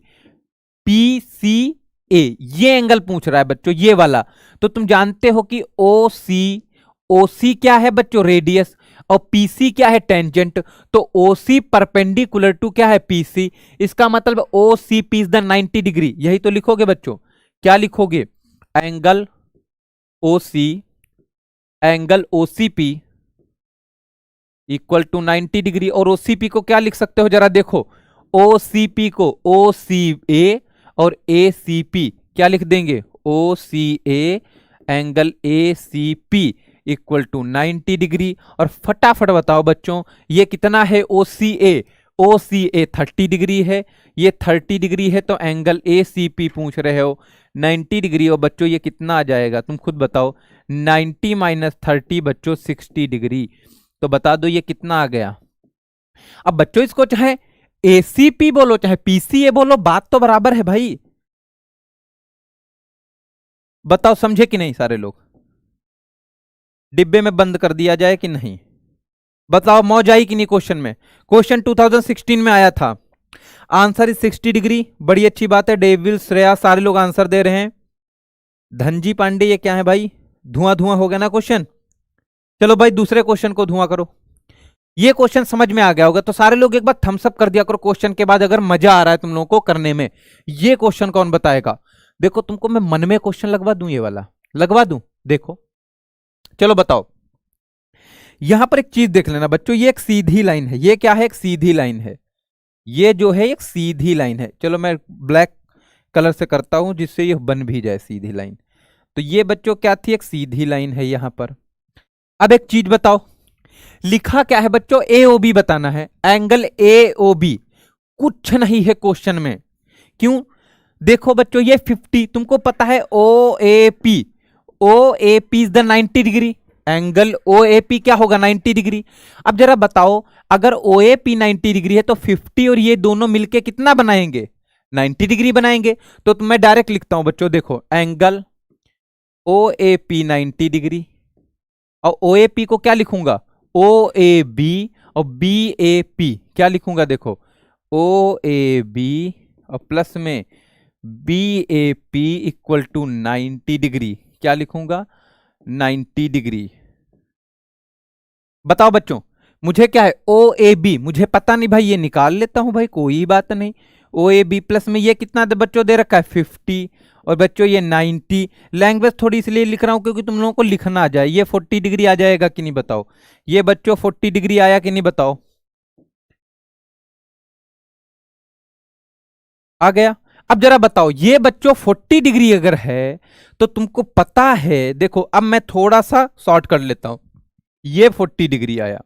पी सी ए, ये एंगल पूछ रहा है बच्चों, ये वाला। तो तुम जानते हो कि ओ सी क्या है बच्चों, रेडियस, और पीसी क्या है, टेंजेंट। तो ओ सी परपेंडिकुलर टू क्या है, पीसी। इसका मतलब O C P is the 90 degree, यही तो लिखोगे बच्चों। क्या लिखोगे? Angle O C P equal to 90 degree. और ओसीपी को क्या लिख सकते हो, जरा देखो, ओसीपी को ओ सी ए और ए सी पी क्या लिख देंगे, O C A angle A C P equal to 90 degree. और फटाफट बताओ बच्चों, ये कितना है, ओ सी ए 30 डिग्री है, ये 30 डिग्री है, तो एंगल ए सी पी पूछ रहे हो 90 डिग्री। और बच्चों ये कितना आ जाएगा, तुम खुद बताओ, 90 माइनस 30 बच्चों 60 डिग्री। तो बता दो ये कितना आ गया। अब बच्चों इसको चाहे एसीपी बोलो चाहे पीसीए बोलो, बात तो बराबर है भाई। बताओ समझे कि नहीं सारे लोग? डिब्बे में बंद कर दिया जाए कि नहीं? बताओ मौज आई कि नहीं क्वेश्चन में? क्वेश्चन 2016 में आया था। Answer is 60 degree. बड़ी अच्छी बात है। डेविल श्रेया सारे लोग आंसर दे रहे हैं। धनजी पांडे ये क्या है भाई? धुआं धुआं हो गया ना क्वेश्चन। चलो भाई दूसरे क्वेश्चन को धुआं करो। ये क्वेश्चन समझ में आ गया होगा तो सारे लोग एक बार थम्स अप कर दिया करो क्वेश्चन के बाद, अगर मजा आ रहा है तुम लोगों को करने में। ये क्वेश्चन कौन बताएगा? देखो तुमको मैं मन में क्वेश्चन लगवा दूं, ये वाला लगवा दूं। देखो चलो बताओ। यहां पर एक चीज देख लेना बच्चों, ये एक सीधी लाइन है। ये क्या है? एक सीधी लाइन है। ये जो है एक सीधी लाइन है। चलो मैं ब्लैक कलर से करता हूं जिससे ये बन भी जाए सीधी लाइन। तो ये बच्चों क्या थी? एक सीधी लाइन है यहां पर। अब एक चीज बताओ, लिखा क्या है बच्चों? ए ओ बी बताना है। एंगल ए ओ बी कुछ नहीं है क्वेश्चन में। क्यों? देखो बच्चों ये 50, तुमको पता है O A P is the 90 degree. Angle O A P क्या होगा? 90 डिग्री। अब जरा बताओ, अगर ओ ए पी 90 डिग्री है तो 50 और ये दोनों मिलके कितना बनाएंगे? 90 डिग्री बनाएंगे। तो मैं डायरेक्ट लिखता हूं बच्चों, देखो angle O A P 90 degree, और ओ ए पी को क्या लिखूंगा? ओ ए बी, और बी ए पी क्या लिखूंगा? देखो ओ ए बी और प्लस में B A P equal to 90 degree. क्या लिखूंगा? 90 डिग्री। बताओ बच्चों मुझे क्या है? ओ ए बी मुझे पता नहीं भाई, ये निकाल लेता हूं भाई, कोई बात नहीं। ओ ए बी प्लस में ये कितना बच्चों दे रखा है? 50, और बच्चों ये 90। लैंग्वेज थोड़ी इसलिए लिख रहा हूं क्योंकि तुम लोगों को लिखना आ जाए। ये 40 डिग्री आ जाएगा कि नहीं बताओ। ये बच्चों 40 डिग्री आया कि नहीं बताओ। आ गया। अब जरा बताओ ये बच्चों 40 डिग्री अगर है तो तुमको पता है, देखो अब मैं थोड़ा सा शॉर्ट कर लेता हूं। ये 40 डिग्री आया,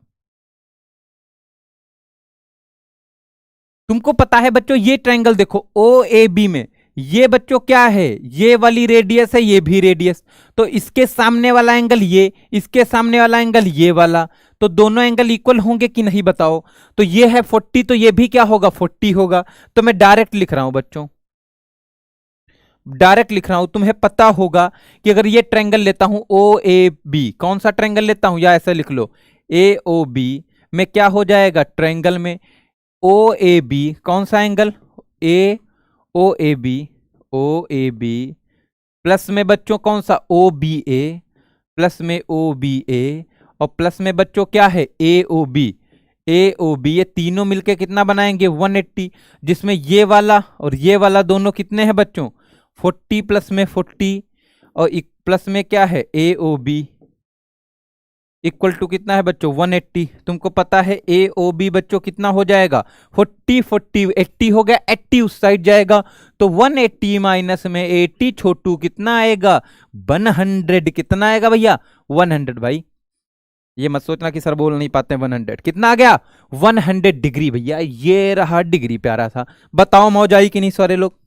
तुमको पता है बच्चों ये ट्रायंगल देखो ओ ए बी में, ये बच्चों क्या है, ये वाली रेडियस है, ये भी रेडियस। तो इसके सामने वाला एंगल ये, इसके सामने वाला एंगल ये वाला, तो दोनों एंगल इक्वल होंगे कि नहीं बताओ। तो ये है 40, तो ये भी क्या होगा 40 होगा। तो मैं डायरेक्ट लिख रहा हूं बच्चों, डायरेक्ट लिख रहा हूं। तुम्हें पता होगा कि अगर ये ट्रायंगल लेता हूं ओ ए बी, कौन सा ट्रायंगल लेता हूं, या ऐसा लिख लो ए ओ बी में क्या हो जाएगा, ट्रायंगल में ओ ए बी कौन सा angle, A O A B, O A B plus में बच्चों कौन सा ओ बी ए, प्लस में ओ बी ए, और प्लस में बच्चों क्या है A O B, A O B, ये तीनों मिलके कितना बनाएंगे 180, जिसमें ये वाला और ये वाला दोनों कितने हैं बच्चों 40 प्लस में 40, और प्लस में क्या है A O B equal to कितना है बच्चों 180। तुमको पता है ए ओ बी बच्चों कितना हो जाएगा 40 40 80 हो गया, 80 उस साइड जाएगा, तो 180 माइनस में 80 छोटू कितना आएगा 100, कितना आएगा भैया 100। भाई ये मत सोचना कि सर बोल नहीं पाते 100, कितना आ गया 100 डिग्री भैया, ये रहा डिग्री प्यारा था। बताओ मौज आई कि नहीं सारे लोग,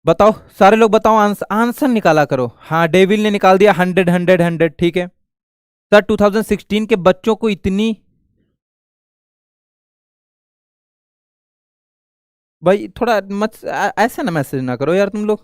बताओ सारे लोग बताओ, आंसर निकाला करो। हाँ डेविल ने निकाल दिया 100 100 100, ठीक है सर। 2016 के बच्चों को इतनी, भाई थोड़ा मत ऐसा ना मैसेज ना करो यार तुम लोग।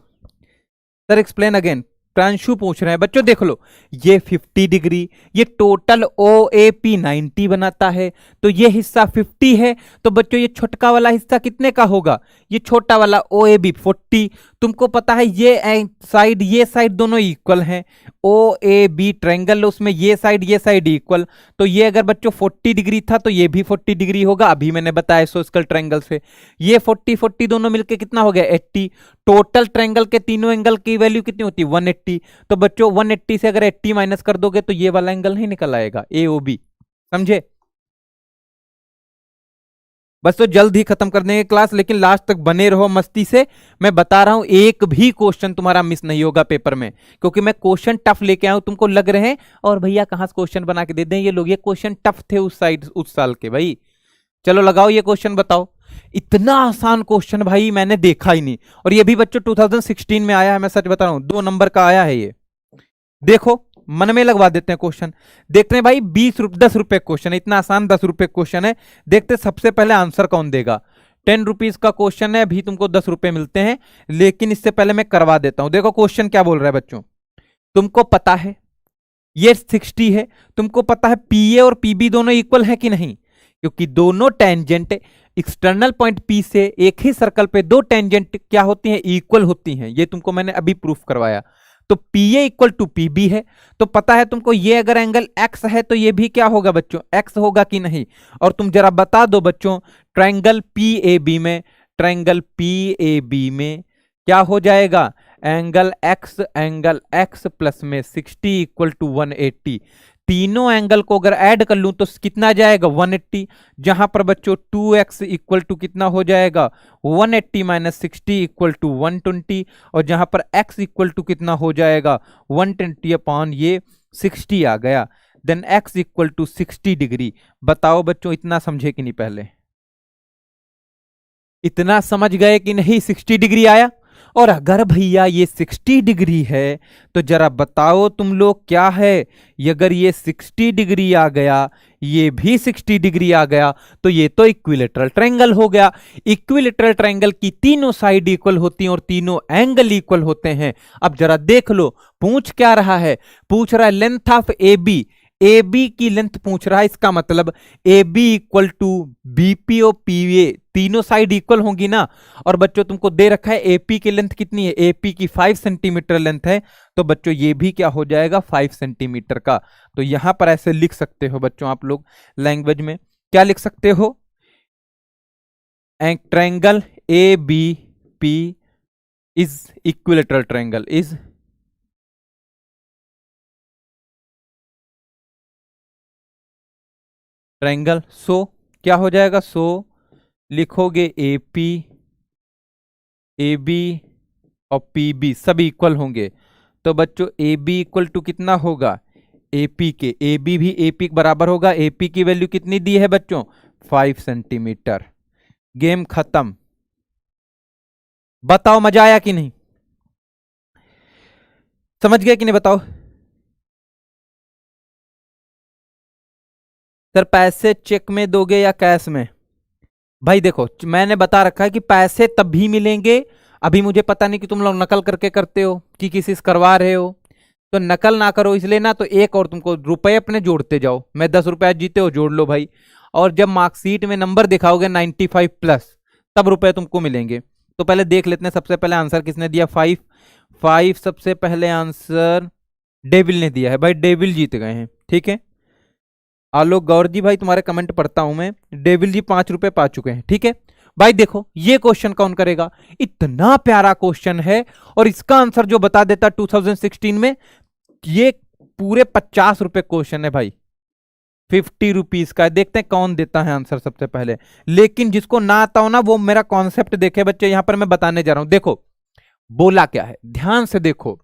सर एक्सप्लेन अगेन, प्रांशु पूछ रहे हैं बच्चों देख लो, ये 50 डिग्री, ये टोटल ओ ए पी 90 बनाता है, तो ये हिस्सा 50 है, तो बच्चों ये छोटका वाला हिस्सा कितने का होगा, ये छोटा वाला ओ ए बी 40। तुमको पता है ये साइड दोनों इक्वल हैं, ओ ए बी ट्रायंगल उसमें ये साइड इक्वल, तो ये अगर बच्चों 40 डिग्री था तो ये भी 40 डिग्री होगा, अभी मैंने बताया सोस्कल ट्रायंगल से। ये 40 40 दोनों मिलके कितना हो गया 80। टोटल ट्रायंगल के तीनों एंगल की वैल्यू कितनी होती है 180, तो बच्चों 180 से अगर 80 माइनस कर दोगे तो ये वाला एंगल नहीं निकल आएगा ए ओ बी, समझे। बस तो जल्द ही खत्म कर देंगे क्लास, लेकिन लास्ट तक बने रहो मस्ती से। मैं बता रहा हूं एक भी क्वेश्चन तुम्हारा मिस नहीं होगा पेपर में, क्योंकि मैं क्वेश्चन टफ लेके आया हूं। तुमको लग रहे हैं और भैया कहां से क्वेश्चन बना के दे दें ये लोग, ये क्वेश्चन टफ थे उस साइड उस साल के भाई। चलो लगाओ ये क्वेश्चन, बताओ। इतना आसान क्वेश्चन भाई मैंने देखा ही नहीं, और ये भी बच्चों 2016 में आया है, मैं सच बता रहा हूं 2 नंबर का आया है ये। देखो मन में लगवा देते हैं क्वेश्चन, देखते हैं भाई 10 रुपए क्वेश्चन है, इतना आसान 10 रुपए क्वेश्चन है। देखते सबसे पहले आंसर कौन देगा। 10 रुपीज का क्वेश्चन है, अभी तुमको 10 रुपए मिलते हैं, लेकिन इससे पहले मैं करवा देता हूं। देखो क्वेश्चन क्या बोल रहा है बच्चों, तुमको पता है ये 60 है, तुमको पता है पीए और पीबी दोनों इक्वल है कि नहीं, क्योंकि दोनों टेंजेंट एक्सटर्नल पॉइंट पी से एक ही सर्कल पे दो टेंजेंट क्या होती हैं इक्वल होती हैं, ये तुमको मैंने अभी प्रूफ करवाया। तो पीए इक्वल टू पीबी है, तो पता है तुमको ये अगर एंगल एक्स है तो ये भी क्या होगा बच्चों एक्स होगा कि नहीं। और तुम जरा बता दो बच्चों, ट्रायंगल पी ए बी में, ट्रायंगल पी ए बी में क्या हो जाएगा एंगल एक्स प्लस में 60 इक्वल टू 180। तीनों एंगल को अगर ऐड कर लूं तो कितना आ जाएगा 180, जहां पर बच्चों 2x इक्वल टू कितना हो जाएगा 180 माइनस 60 इक्वल टू 120, और जहां पर x इक्वल टू कितना हो जाएगा 120 अपॉन ये 60 आ गया। Then x equal to 60 degree. बताओ बच्चों इतना समझे कि नहीं, पहले इतना समझ गए कि नहीं 60 डिग्री आया। और अगर भैया ये 60 डिग्री है तो जरा बताओ तुम लोग क्या है, अगर ये 60 डिग्री आ गया ये भी 60 डिग्री आ गया तो ये तो इक्विलेटरल ट्रायंगल हो गया। इक्विलेटरल ट्रायंगल की तीनों साइड इक्वल होती हैं और तीनों एंगल इक्वल होते हैं। अब जरा देख लो पूछ क्या रहा है, पूछ रहा है लेंथ ऑफ ए बी की लेंथ पूछ रहा है, इसका मतलब A B equal to BP और पीए तीनों साइड इक्वल होंगी ना। और बच्चों तुमको दे रखा है एपी की लेंथ कितनी है, एपी की 5 सेंटीमीटर लेंथ है, तो बच्चों ये भी क्या हो जाएगा 5 सेंटीमीटर का। तो यहां पर ऐसे लिख सकते हो बच्चों आप लोग लैंग्वेज में, क्या लिख सकते हो, triangle A B P is equilateral triangle, is triangle. So क्या हो जाएगा, सो लिखोगे एपी, ए बी और पी बी सब इक्वल होंगे। तो बच्चों ए बी इक्वल टू कितना होगा, एपी के, ए बी भी एपी के बराबर होगा। एपी की वैल्यू कितनी दी है बच्चों, 5 सेंटीमीटर। गेम खत्म। बताओ मजा आया कि नहीं, समझ गए कि नहीं बताओ। सर पैसे चेक में दोगे या कैश में? भाई देखो मैंने बता रखा है कि पैसे तब भी मिलेंगे, अभी मुझे पता नहीं कि तुम लोग नकल करके करते हो कि किसी से करवा रहे हो, तो नकल ना करो इसलिए ना, तो एक और तुमको रुपए अपने जोड़ते जाओ। मैं 10 रुपए जीते हो जोड़ लो भाई, और जब मार्कशीट में नंबर दिखाओगे 95 प्लस तब रुपए तुमको मिलेंगे। तो पहले देख लेते हैं, सबसे पहले आंसर किसने दिया, 5 5 सबसे पहले आंसर डेविल ने दिया है भाई, डेविल जीत गए हैं। ठीक है आलोक गौर जी भाई तुम्हारे कमेंट पढ़ता हूं मैं, डेविल जी 5 रुपए पा चुके हैं। ठीक है भाई देखो ये क्वेश्चन कौन करेगा, इतना प्यारा क्वेश्चन है, और इसका आंसर जो बता देता 2016 में, ये पूरे 50 रुपए क्वेश्चन है भाई, 50 रुपीज का है। देखते हैं कौन देता है आंसर सबसे पहले, लेकिन जिसको ना आता हो ना वो मेरा कॉन्सेप्ट देखे बच्चे, यहां पर मैं बताने जा रहा हूं। देखो बोला क्या है, ध्यान से देखो।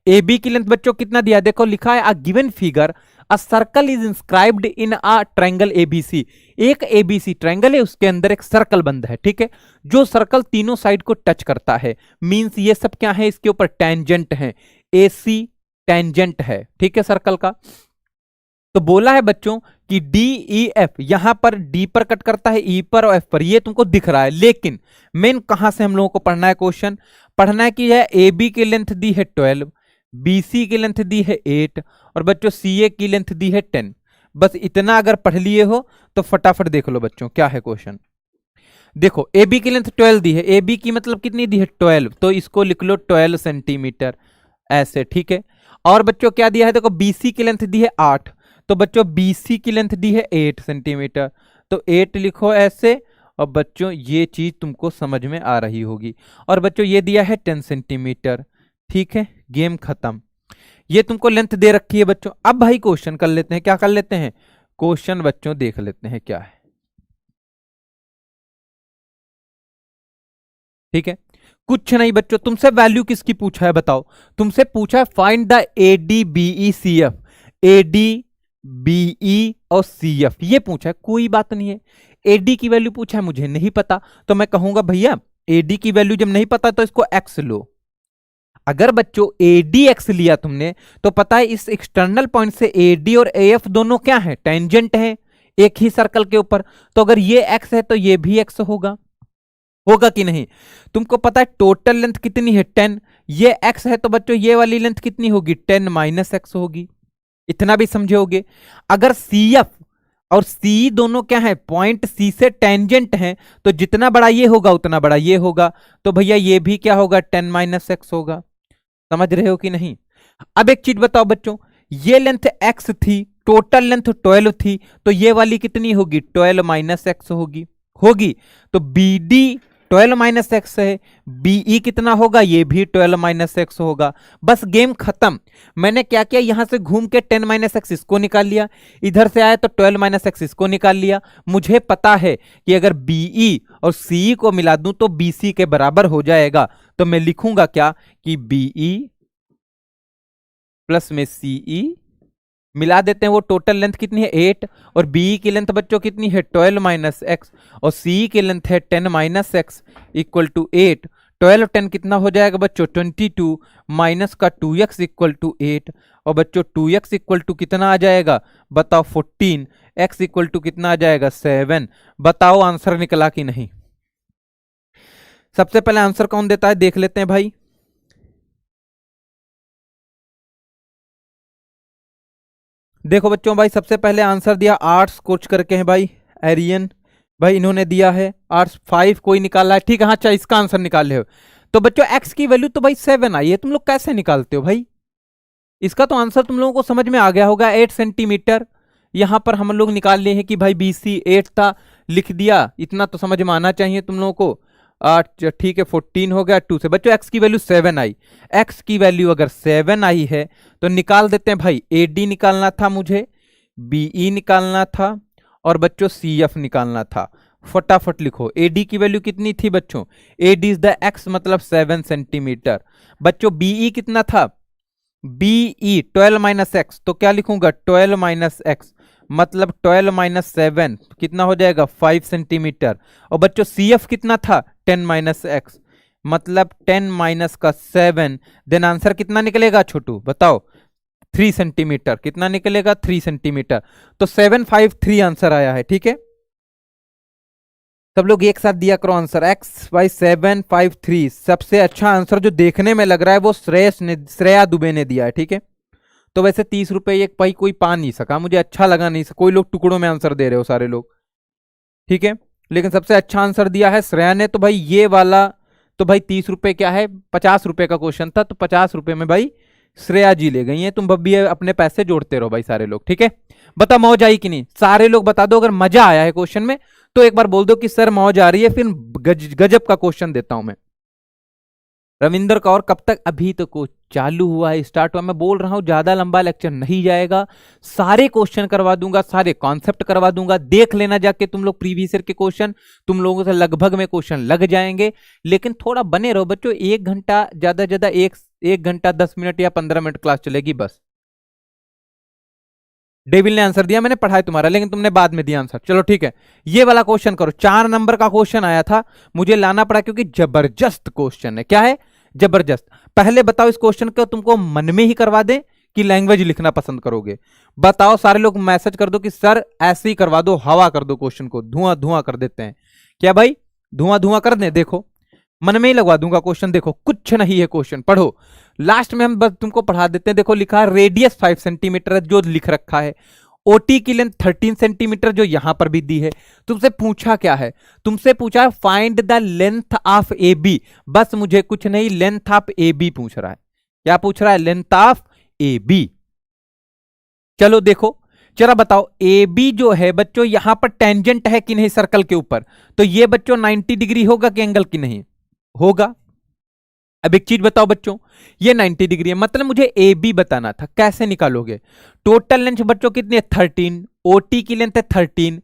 ए बी की लेंथ बच्चों कितना दिया है, देखो लिखा है a given figure a circle is inscribed in a triangle ABC. एक एबीसी ट्रायंगल है, उसके अंदर एक सर्कल बंद है। ठीक है जो सर्कल तीनों साइड को टच करता है, मींस ये सब क्या है, इसके ऊपर टेंजेंट है, एसी टेंजेंट है। ठीक है सर्कल का। तो बोला है बच्चों कि डी ई एफ, यहां पर डी पर कट करता है, ई पर और एफ पर, ये तुमको दिख रहा है। लेकिन मेन कहां से हम लोगों को पढ़ना है क्वेश्चन, पढ़ना है कि यह ए बी की लेंथ दी है 12, बी सी की लेंथ दी है 8, और बच्चों सी ए की लेंथ दी है 10। बस इतना अगर पढ़ लिए हो तो फटाफट देख लो बच्चों क्या है क्वेश्चन। देखो ए बी की लेंथ 12 दी है, ए बी की मतलब कितनी दी है 12, तो इसको लिख लो 12 सेंटीमीटर ऐसे। ठीक है और बच्चों क्या दिया है, देखो बीसी की लेंथ दी है 8, तो बच्चों बीसी की लेंथ दी है 8 सेंटीमीटर, तो 8 लिखो ऐसे। और बच्चों ये चीज तुमको समझ में आ रही होगी, और बच्चों ये दिया है 10 सेंटीमीटर। ठीक है गेम खत्म, ये तुमको लेंथ दे रखी है बच्चों। अब भाई क्वेश्चन कर लेते हैं, क्या कर लेते हैं क्वेश्चन बच्चों, देख लेते हैं क्या है। ठीक है कुछ नहीं बच्चों, तुमसे वैल्यू किसकी पूछा है बताओ, तुमसे पूछा है find the A D B E C F, A D B E और सी एफ ये पूछा है, कोई बात नहीं है। एडी की वैल्यू पूछा है, मुझे नहीं पता, तो मैं कहूंगा भैया एडी की वैल्यू जब नहीं पता तो इसको एक्स लो। अगर बच्चों एडी एक्स लिया तुमने, तो पता है इस एक्सटर्नल पॉइंट से एडी और एफ दोनों क्या है, टेंजेंट है एक ही सर्कल के ऊपर, तो अगर ये एक्स है तो ये भी एक्स होगा, होगा कि नहीं। तुमको पता है टोटल लेंथ कितनी है 10, ये x है तो बच्चों ये वाली लेंथ कितनी होगी 10 माइनस एक्स होगी, इतना भी समझे होगे। अगर CF और C दोनों क्या है, पॉइंट C से टेंजेंट हैं, तो जितना बड़ा ये होगा उतना बड़ा ये होगा, तो भैया ये भी क्या होगा 10 माइनस एक्स होगा। समझ रहे हो कि नहीं। अब एक चीज बताओ बच्चों, ये लेंथ x थी, टोटल लेंथ 12 थी, तो ये वाली कितनी होगी 12 माइनस एक्स होगी, होगी। तो BD 12 माइनस एक्स है, BE कितना होगा, ये भी 12 माइनस एक्स होगा। बस गेम खत्म। मैंने क्या किया, यहां से घूम के 10 माइनस एक्स इसको निकाल लिया, इधर से आया तो 12 माइनस एक्स इसको निकाल लिया। मुझे पता है कि अगर BE और CE को मिला दूं तो BC के बराबर हो जाएगा, तो मैं लिखूंगा क्या कि BE प्लस में CE मिला देते हैं, वो टोटल लेंथ कितनी है 8, और BE की लेंथ बच्चों कितनी है 12 माइनस एक्स, और CE की लेंथ है 10 माइनस एक्स इक्वल टू 8। 12 10 कितना हो जाएगा बच्चों 22, माइनस का 2x इक्वल टू 8, और बच्चों 2x इक्वल टू कितना आ जाएगा बताओ 14, x इक्वल टू कितना आ जाएगा 7। बताओ आंसर निकला कि नहीं। सबसे पहले आंसर कौन देता है देख लेते हैं भाई। देखो बच्चों भाई सबसे पहले आंसर दिया आर्ट्स कुछ करके हैं भाई, एरियन भाई इन्होंने दिया है आर्ट्स 5, कोई निकाला है ठीक है। हाँ अच्छा इसका आंसर निकाल ले हो, तो बच्चों एक्स की वैल्यू तो भाई 7 आई है, तुम लोग कैसे निकालते हो भाई। इसका तो आंसर तुम लोगों को समझ में आ गया होगा 8 सेंटीमीटर। यहां पर हम लोग निकाल लिए हैं कि भाई BC 8 था, लिख दिया, इतना तो समझ में आना चाहिए तुम लोगों को। ठीक है 14 हो गया 2 से। बच्चों एक्स की वैल्यू 7 आई, एक्स की वैल्यू अगर 7 आई है तो निकाल देते हैं भाई। ए डी निकालना था मुझे, बी ई निकालना था और बच्चों सी एफ निकालना था। फटाफट लिखो, ए डी की वैल्यू कितनी थी बच्चों, A D is the x मतलब 7 सेंटीमीटर। बच्चों बीई कितना था, बीई 12 माइनस एक्स, तो क्या लिखूंगा 12 माइनस एक्स मतलब 12 माइनस 7 कितना हो जाएगा 5 सेंटीमीटर। और बच्चों सी एफ कितना था 10 माइनस एक्स मतलब 10 माइनस का 7, देन आंसर कितना निकलेगा छोटू बताओ 3 सेंटीमीटर। कितना निकलेगा 3 सेंटीमीटर। तो 753 आंसर आया है। ठीक है, सब लोग एक साथ दिया करो आंसर, x बाई 753। सबसे अच्छा आंसर जो देखने में लग रहा है वो श्रेया दुबे ने दिया है। ठीक है, तो वैसे 30 रुपए एक भाई कोई पा नहीं सका, मुझे अच्छा लगा नहीं, कोई लोग टुकड़ों में आंसर दे रहे हो सारे लोग। ठीक है, लेकिन सबसे अच्छा आंसर दिया है श्रेया ने। तो भाई ये वाला तो भाई 30 रुपए क्या है 50 रुपए का क्वेश्चन था, तो 50 रुपए में भाई श्रेया जी ले गई हैं। तुम भी अपने पैसे जोड़ते रहो भाई सारे लोग। ठीक है, बता मौज आई कि नहीं, सारे लोग बता दो अगर मजा आया है क्वेश्चन में तो एक बार बोल दो कि सर मौज आ रही है, फिर गजब का क्वेश्चन देता हूं मैं। रविंदर कौर कब तक, अभी तो को चालू हुआ है, स्टार्ट हुआ, मैं बोल रहा हूं ज्यादा लंबा लेक्चर नहीं जाएगा, सारे क्वेश्चन करवा दूंगा, सारे कॉन्सेप्ट करवा दूंगा, देख लेना जाके तुम लोग प्रीवियस ईयर के क्वेश्चन, तुम लोगों से लगभग में क्वेश्चन लग जाएंगे। लेकिन थोड़ा बने रहो बच्चों, 1 घंटा ज्यादा ज्यादा 1 घंटा 10 मिनट या 15 मिनट क्लास चलेगी बस। डेविल ने आंसर दिया, मैंने पढ़ा है तुम्हारा, लेकिन तुमने बाद में दिया आंसर। चलो ठीक है, ये वाला क्वेश्चन करो, 4 नंबर का क्वेश्चन आया था, मुझे लाना पड़ा क्योंकि जबरदस्त क्वेश्चन है। क्या है, जबरदस्त। पहले बताओ इस क्वेश्चन को तुमको मन में ही करवा दे कि लैंग्वेज लिखना पसंद करोगे, बताओ। सारे लोग मैसेज कर दो कि सर ऐसे ही करवा दो, हवा कर दो क्वेश्चन को, धुआं धुआं कर देते हैं। क्या भाई धुआं धुआं कर दे, देखो मन में ही लगवा दूंगा क्वेश्चन, देखो कुछ नहीं है क्वेश्चन, पढ़ो लास्ट में हम बस तुमको पढ़ा देते हैं। देखो लिखा है रेडियस 5 सेंटीमीटर जो लिख रखा है, ओटी की लेंथ 13 सेंटीमीटर जो यहां पर भी दी है। तुमसे पूछा क्या है, तुमसे पूछा find the length of A B, बस मुझे कुछ नहीं लेंथ ऑफ ए बी पूछ रहा है। क्या पूछ रहा है, लेंथ ऑफ ए बी। चलो देखो जरा बताओ, ए बी जो है बच्चों यहां पर टेंजेंट है कि नहीं सर्कल के ऊपर, तो ये बच्चों 90 डिग्री होगा कि एंगल की नहीं होगा। अब एक चीज बताओ बच्चों, ये 90 डिग्री है, मतलब मुझे ए बी बताना था, कैसे निकालोगे। टोटल लेंथ बच्चों कितनी है 13, ओटी की लेंथ है 13,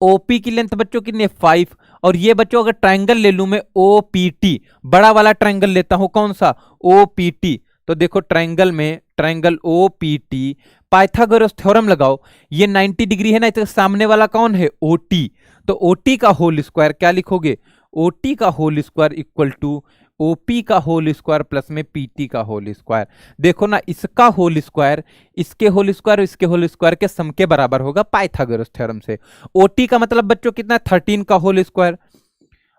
ओपी की लेंथ बच्चों कितनी है 5, और ये बच्चों अगर ट्रायंगल ले लूं मैं ओपीटी, बड़ा वाला ट्रायंगल लेता हूं, कौन सा ओपीटी, तो देखो ट्रायंगल में ट्रायंगल ओपीटी, पाइथागोरस थ्योरम लगाओ, ये 90 डिग्री है ना, तो सामने वाला कौन है ओटी, तो ओटी का होल स्क्वायर क्या लिखोगे, ओटी का whole square equal to OP का होल स्क्वायर प्लस में पीटी का होल स्क्वायर। देखो ना, इसका होल स्क्वायर इसके होल स्क्वायर इसके होल स्क्वायर के सम के बराबर होगा पाइथागोरस थ्योरम से। ओटी का मतलब बच्चों कितना 13 का होल स्क्वायर,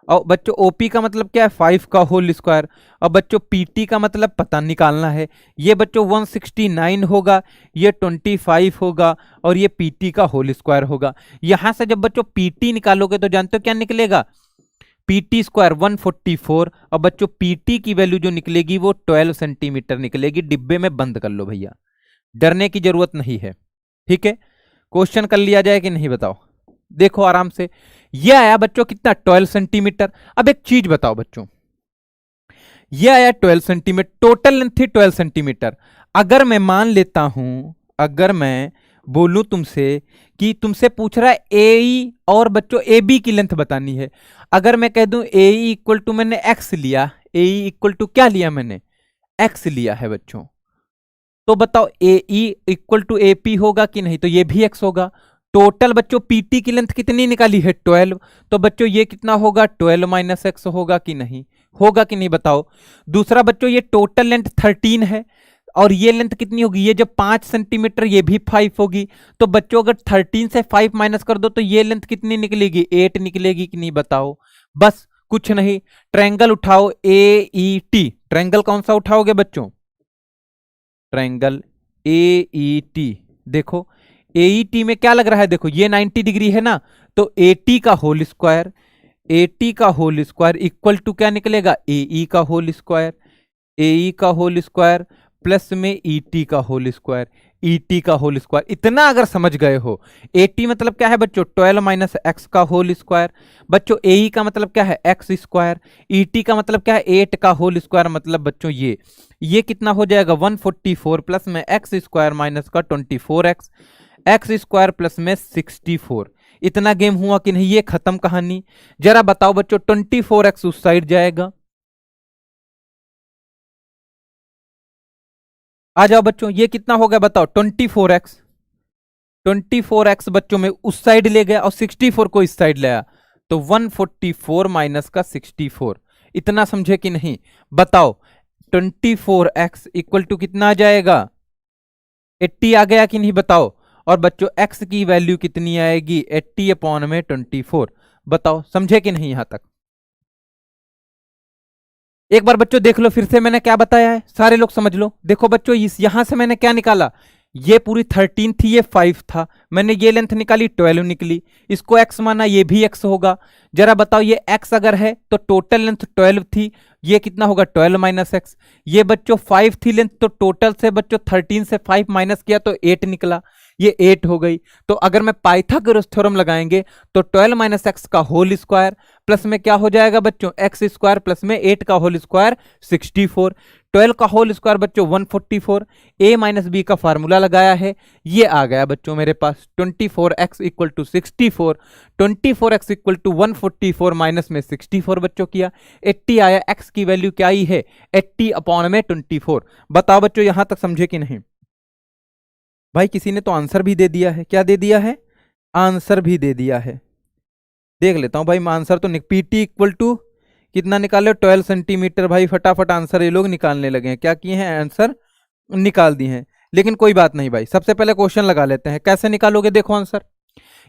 और बच्चों ओपी का मतलब क्या है 5 का होल स्क्वायर, और बच्चों पीटी का मतलब पता निकालना है, ये बच्चों 169 होगा, ये 25 होगा, और ये पीटी का होल स्क्वायर होगा। यहां से जब बच्चों पीटी निकालोगे तो जानते हो क्या निकलेगा, पीटी स्क्वायर 144, और बच्चों पीटी की वैल्यू जो निकलेगी वो 12 सेंटीमीटर निकलेगी। डिब्बे में बंद कर लो भैया, डरने की जरूरत नहीं है। ठीक है, क्वेश्चन कर लिया जाए कि नहीं बताओ, देखो आराम से, ये आया बच्चों कितना 12 सेंटीमीटर। अब एक चीज बताओ बच्चों, ये आया 12 सेंटीमीटर, टोटल लेंथ थी 12 सेंटीमीटर। अगर मैं मान लेता हूं, अगर मैं बोलूं तुमसे कि तुमसे पूछ रहा है ए और बच्चों ए बी की लेंथ बतानी है, अगर मैं कह दूं ए इक्वल टू मैंने एक्स लिया, ए इक्वल टू क्या लिया मैंने एक्स लिया है बच्चों, तो बताओ ए इक्वल टू ए पी होगा कि नहीं, तो ये भी एक्स होगा। टोटल बच्चों पीटी की लेंथ कितनी निकाली है 12, तो बच्चों ये कितना होगा 12 माइनस एक्स होगा कि नहीं, होगा कि नहीं बताओ। दूसरा बच्चों ये टोटल लेंथ 13 है, और ये लेंथ कितनी होगी, ये जब 5 सेंटीमीटर ये भी 5 होगी, तो बच्चों अगर 13 से 5 माइनस कर दो तो ये लेंथ कितनी निकलेगी 8 निकलेगी कि नहीं बताओ। बस कुछ नहीं, ट्रायंगल उठाओ ए ई टी, ट्रायंगल कौन सा उठाओगे बच्चों, ट्रायंगल ए ई टी। देखो ए ई टी में क्या लग रहा है, देखो ये 90 डिग्री है ना, तो 80 का होल स्क्वायर, 80 का होल स्क्वायर इक्वल टू क्या निकलेगा ए ई का होल स्क्वायर, ए ई का होल स्क्वायर प्लस में ई टी का होल स्क्वायर, ई टी का होल स्क्वायर। इतना अगर समझ गए हो, ए टी मतलब क्या है बच्चों 12 माइनस एक्स का होल स्क्वायर। बच्चों ए ई का मतलब क्या है एक्स स्क्वायर। ई टी का मतलब क्या है 8 का होल स्क्वायर। मतलब बच्चों ये कितना हो जाएगा 144 प्लस में एक्स स्क्वायर माइनस का 24x, एक्स स्क्वायर प्लस में 64। इतना गेम हुआ कि नहीं, ये खत्म कहानी। जरा बताओ बच्चों 24x उस साइड जाएगा। आ जाओ बच्चों, ये कितना हो गया बताओ 24x। 24x बच्चों में उस साइड ले गया और 64 को इस साइड ले आया, तो 144 माइनस का 64। इतना समझे कि नहीं बताओ 24x इक्वल टू कितना आ जाएगा 80 आ गया कि नहीं बताओ। और बच्चों x की वैल्यू कितनी आएगी 80 अपॉन में 24। बताओ समझे कि नहीं यहां तक। एक बार बच्चों देख लो फिर से मैंने क्या बताया है, सारे लोग समझ लो। देखो बच्चों इस यहां से मैंने क्या निकाला, ये पूरी 13 थी, ये 5 था। मैंने ये लेंथ निकाली 12 निकली, इसको x माना, ये भी x होगा। जरा बताओ ये x अगर है तो टोटल लेंथ 12 थी, ये कितना होगा 12 माइनस एक्स। ये बच्चों 5 थी लेंथ, तो टोटल से बच्चों 13 से 5 माइनस किया तो 8 निकला, ये 8 हो गई। तो अगर मैं पाइथागोरस थ्योरम लगाएंगे तो 12 माइनस एक्स का होल स्क्वायर प्लस में क्या हो जाएगा बच्चों एक्स स्क्वायर प्लस में 8 का होल स्क्वायर 64। 12 का होल स्क्वायर बच्चों 144। ए माइनस बी का फार्मूला लगाया है, ये आ गया बच्चों मेरे पास 24x equal to 64। 24x equal to 144 minus में 64 बच्चों किया 80 आया। x की वैल्यू क्या आई है 80 अपॉन में 24। बताओ बच्चों यहां तक समझे कि नहीं। भाई किसी ने तो आंसर भी दे दिया है, क्या दे दिया है आंसर भी दे दिया है। देख लेता हूं भाई आंसर तो पीटी इक्वल टू कितना निकाले 12 सेंटीमीटर। भाई फटाफट आंसर ये लोग निकालने लगे हैं, क्या किए हैं आंसर निकाल दिए हैं। लेकिन कोई बात नहीं भाई, सबसे पहले क्वेश्चन लगा लेते हैं। कैसे निकालोगे देखो आंसर,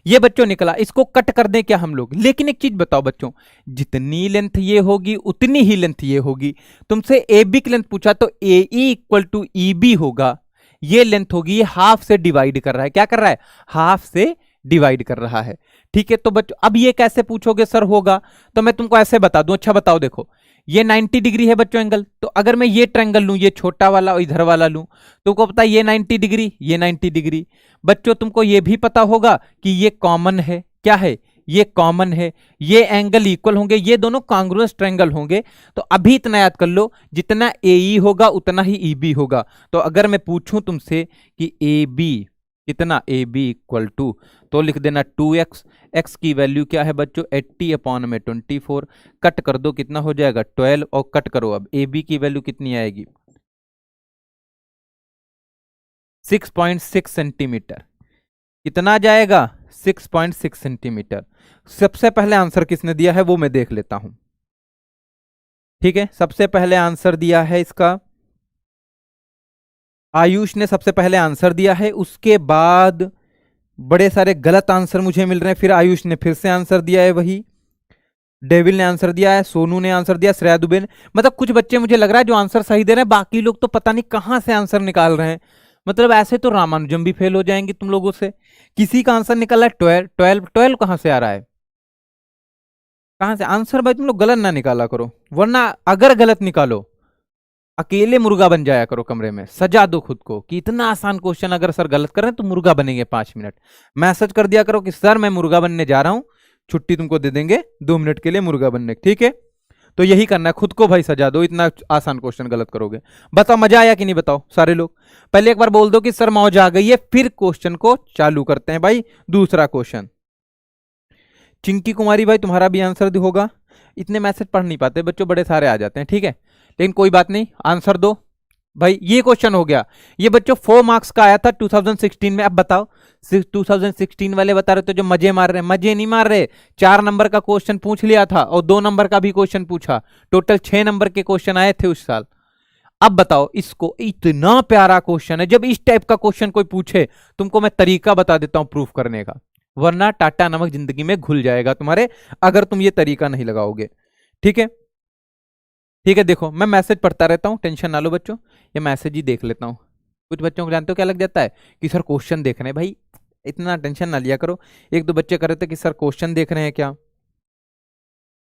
ये बच्चों निकला, इसको कट कर दें क्या हम लोग। लेकिन एक चीज बताओ बच्चों, जितनी लेंथ ये होगी उतनी ही लेंथ ये होगी। तुमसे ए बी की लेंथ पूछा तो ए इक्वल टू ई बी होगा। ये लेंथ होगी, ये हाफ से डिवाइड कर रहा है, क्या कर रहा है हाफ से डिवाइड कर रहा है। ठीक है तो बच्चों अब ये कैसे पूछोगे सर होगा, तो मैं तुमको ऐसे बता दूं। अच्छा बताओ देखो, ये 90 डिग्री है बच्चों एंगल, तो अगर मैं ये ट्रायंगल लूं, ये छोटा वाला और इधर वाला लूं, तुमको पता है ये 90 डिग्री, ये 90 डिग्री। बच्चों तुमको ये भी पता होगा कि ये कॉमन है, क्या है ये कॉमन है, ये एंगल इक्वल होंगे, ये दोनों कॉन्ग्रुएंस ट्रायंगल होंगे। तो अभी इतना याद कर लो, जितना ए ई होगा उतना ही ई बी होगा। तो अगर मैं पूछूं तुमसे कि ए बी कितना, ए बी इक्वल टू, तो लिख देना 2x। x की वैल्यू क्या है बच्चों 80 अपॉन में 24। कट कर दो कितना हो जाएगा 12, और कट करो अब ए बी की वैल्यू कितनी आएगी 6.6 सेंटीमीटर। कितना आ जाएगा 6.6 सेंटीमीटर। सबसे पहले आंसर किसने दिया है वो मैं देख लेता हूं। ठीक है सबसे पहले आंसर दिया है इसका आयुष ने, सबसे पहले आंसर दिया है। उसके बाद बड़े सारे गलत आंसर मुझे मिल रहे हैं, फिर आयुष ने फिर से आंसर दिया है वही। डेविल ने आंसर दिया है, सोनू ने आंसर दिया, श्रेया दुबे ने, मतलब कुछ बच्चे मुझे लग रहा है जो आंसर सही दे रहे हैं, बाकी लोग तो पता नहीं कहां से आंसर निकाल रहे हैं। मतलब ऐसे तो रामानुजम भी फेल हो जाएंगे तुम लोगों से। किसी का आंसर निकला है 12, 12 12 कहां से आ रहा है, कहां से आंसर। भाई तुम लोग गलत ना निकाला करो, वरना अगर गलत निकालो अकेले मुर्गा बन जाया करो कमरे में, सजा दो खुद को कि इतना आसान क्वेश्चन अगर सर गलत कर रहे हैं तो मुर्गा बनेंगे 5 मिनट। मैसेज कर दिया करो कि सर मैं मुर्गा बनने जा रहा हूं, छुट्टी तुमको दे देंगे 2 मिनट के लिए मुर्गा बनने, ठीक है। तो यही करना है, खुद को भाई सजा दो, इतना आसान क्वेश्चन गलत करोगे। बताओ मजा आया कि नहीं बताओ सारे लोग। पहले एक बार बोल दो कि सर मौज आ गई है, फिर क्वेश्चन को चालू करते हैं भाई। दूसरा क्वेश्चन, चिंकी कुमारी भाई तुम्हारा भी आंसर होगा। इतने मैसेज पढ़ नहीं पाते बच्चों, बड़े सारे आ जाते हैं, ठीक है लेकिन कोई बात नहीं, आंसर दो भाई। ये क्वेश्चन हो गया, ये बच्चों 4 मार्क्स का आया था 2016 में। अब बताओ 2016 वाले बता रहे तो जो मजे मार रहे हैं, मजे नहीं मार रहे। 4 नंबर का क्वेश्चन पूछ लिया था और 2 नंबर का भी क्वेश्चन पूछा, टोटल 6 नंबर के क्वेश्चन आए थे उस साल। अब बताओ इसको, इतना प्यारा क्वेश्चन है, जब इस टाइप का क्वेश्चन कोई पूछे तुमको मैं तरीका बता देता हूं प्रूफ करने का, वरना टाटा नमक जिंदगी में घुल जाएगा तुम्हारे अगर तुम ये तरीका नहीं लगाओगे। ठीक है ठीक है, देखो मैं मैसेज पढ़ता रहता हूँ, टेंशन ना लो बच्चों, ये मैसेज ही देख लेता हूँ। कुछ बच्चों को जानते हो क्या लग जाता है कि सर क्वेश्चन देख रहे हैं, भाई इतना टेंशन ना लिया करो। 1-2 बच्चे कर रहे थे कि सर क्वेश्चन देख रहे हैं क्या,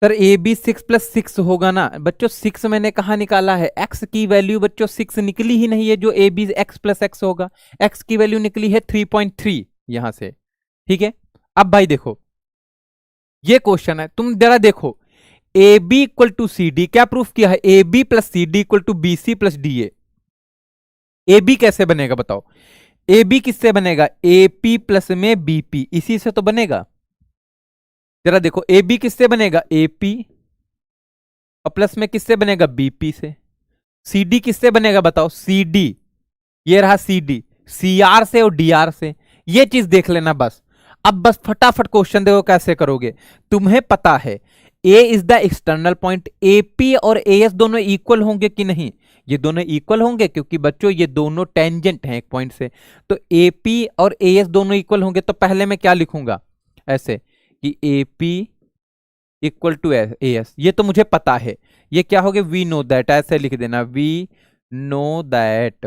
सर ए बी 6+6 होगा ना बच्चों। 6 मैंने कहा निकाला है, एक्स की वैल्यू बच्चों 6 निकली ही नहीं है जो ए बी x+x होगा। एक्स की वैल्यू निकली है 3.3 यहां से, ठीक है। अब भाई देखो ये क्वेश्चन है, तुम जरा देखो A B equal to C D, क्या प्रूफ किया है, A B plus C D equal to B C plus D A B कैसे बनेगा बताओ। ए बी किससे बनेगा, ए पी प्लस में बी पी, इसी से तो बनेगा। जरा देखो ए बी किससे बनेगा, ए पी, और प्लस में किससे बनेगा, बीपी से। सी डी किससे बनेगा बताओ, सी डी, ये रहा सी डी, सी आर से और डी आर से। ये चीज देख लेना बस। अब बस फटाफट क्वेश्चन देखो कैसे करोगे। तुम्हें पता है A is the external point, A P और ए एस दोनों इक्वल होंगे कि नहीं, ये दोनों इक्वल होंगे क्योंकि बच्चों ये दोनों टेंजेंट हैं एक पॉइंट से। तो ए पी और ए एस दोनों इक्वल होंगे, तो पहले मैं क्या लिखूंगा ऐसे कि A P equal to A S, ये तो मुझे पता है। ये क्या हो गया, वी नो दैट, ऐसे लिख देना वी नो दैट,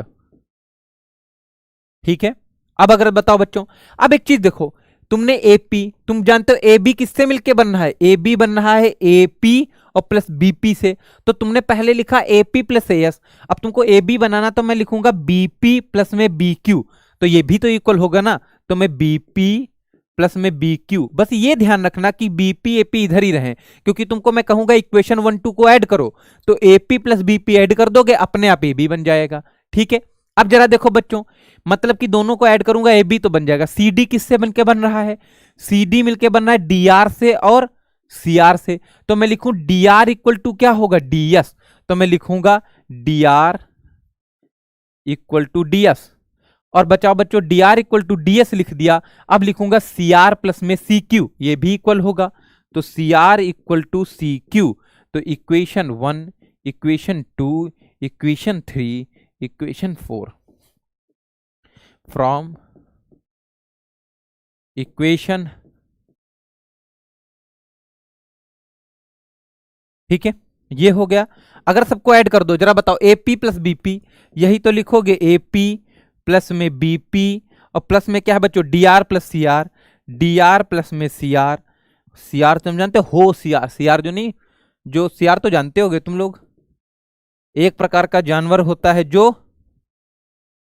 ठीक है। अब अगर बताओ बच्चों, अब एक चीज देखो, तुमने एपी, तुम जानते हो ए बी किससे मिलके बन रहा है, ए बी बन रहा है ए पी और प्लस बीपी से। तो तुमने पहले लिखा ए पी प्लस ए एस, अब तुमको ए बी बनाना तो मैं लिखूंगा बीपी प्लस में बी क्यू, तो ये भी तो इक्वल होगा ना, तो मैं बीपी प्लस में बी क्यू। बस ये ध्यान रखना कि बीपी एपी इधर ही रहे, क्योंकि तुमको मैं कहूंगा इक्वेशन 1 2 को ऐड करो, तो एपी प्लस बीपी ऐड कर दोगे, अपने आप ए बी बन जाएगा, ठीक है। अब जरा देखो बच्चों, मतलब कि दोनों को ऐड करूंगा ए बी तो बन जाएगा। सी डी किससे बनके बन रहा है, सी डी मिलके बन रहा है डी आर से और सी आर से, तो मैं लिखूं डी आर इक्वल टू क्या होगा, डी एस, तो मैं लिखूंगा D R equal to D S. और बचाओ बच्चों, D R equal to D S लिख दिया, अब लिखूंगा सी आर प्लस में सी क्यू, ये भी इक्वल होगा, तो C R equal to C Q. तो equation 1, equation 2, equation 3, equation 4, from equation, ठीक है, ये हो गया। अगर सबको ऐड कर दो, जरा बताओ ए पी प्लस बीपी, यही तो लिखोगे ए पी प्लस में बीपी और प्लस में क्या है बच्चों, D R plus C R, D R plus में सी आर, सी आर तुम जानते हो सी आर, सी आर जो नहीं, जो सी आर तो जानते होगे तुम लोग, एक प्रकार का जानवर होता है जो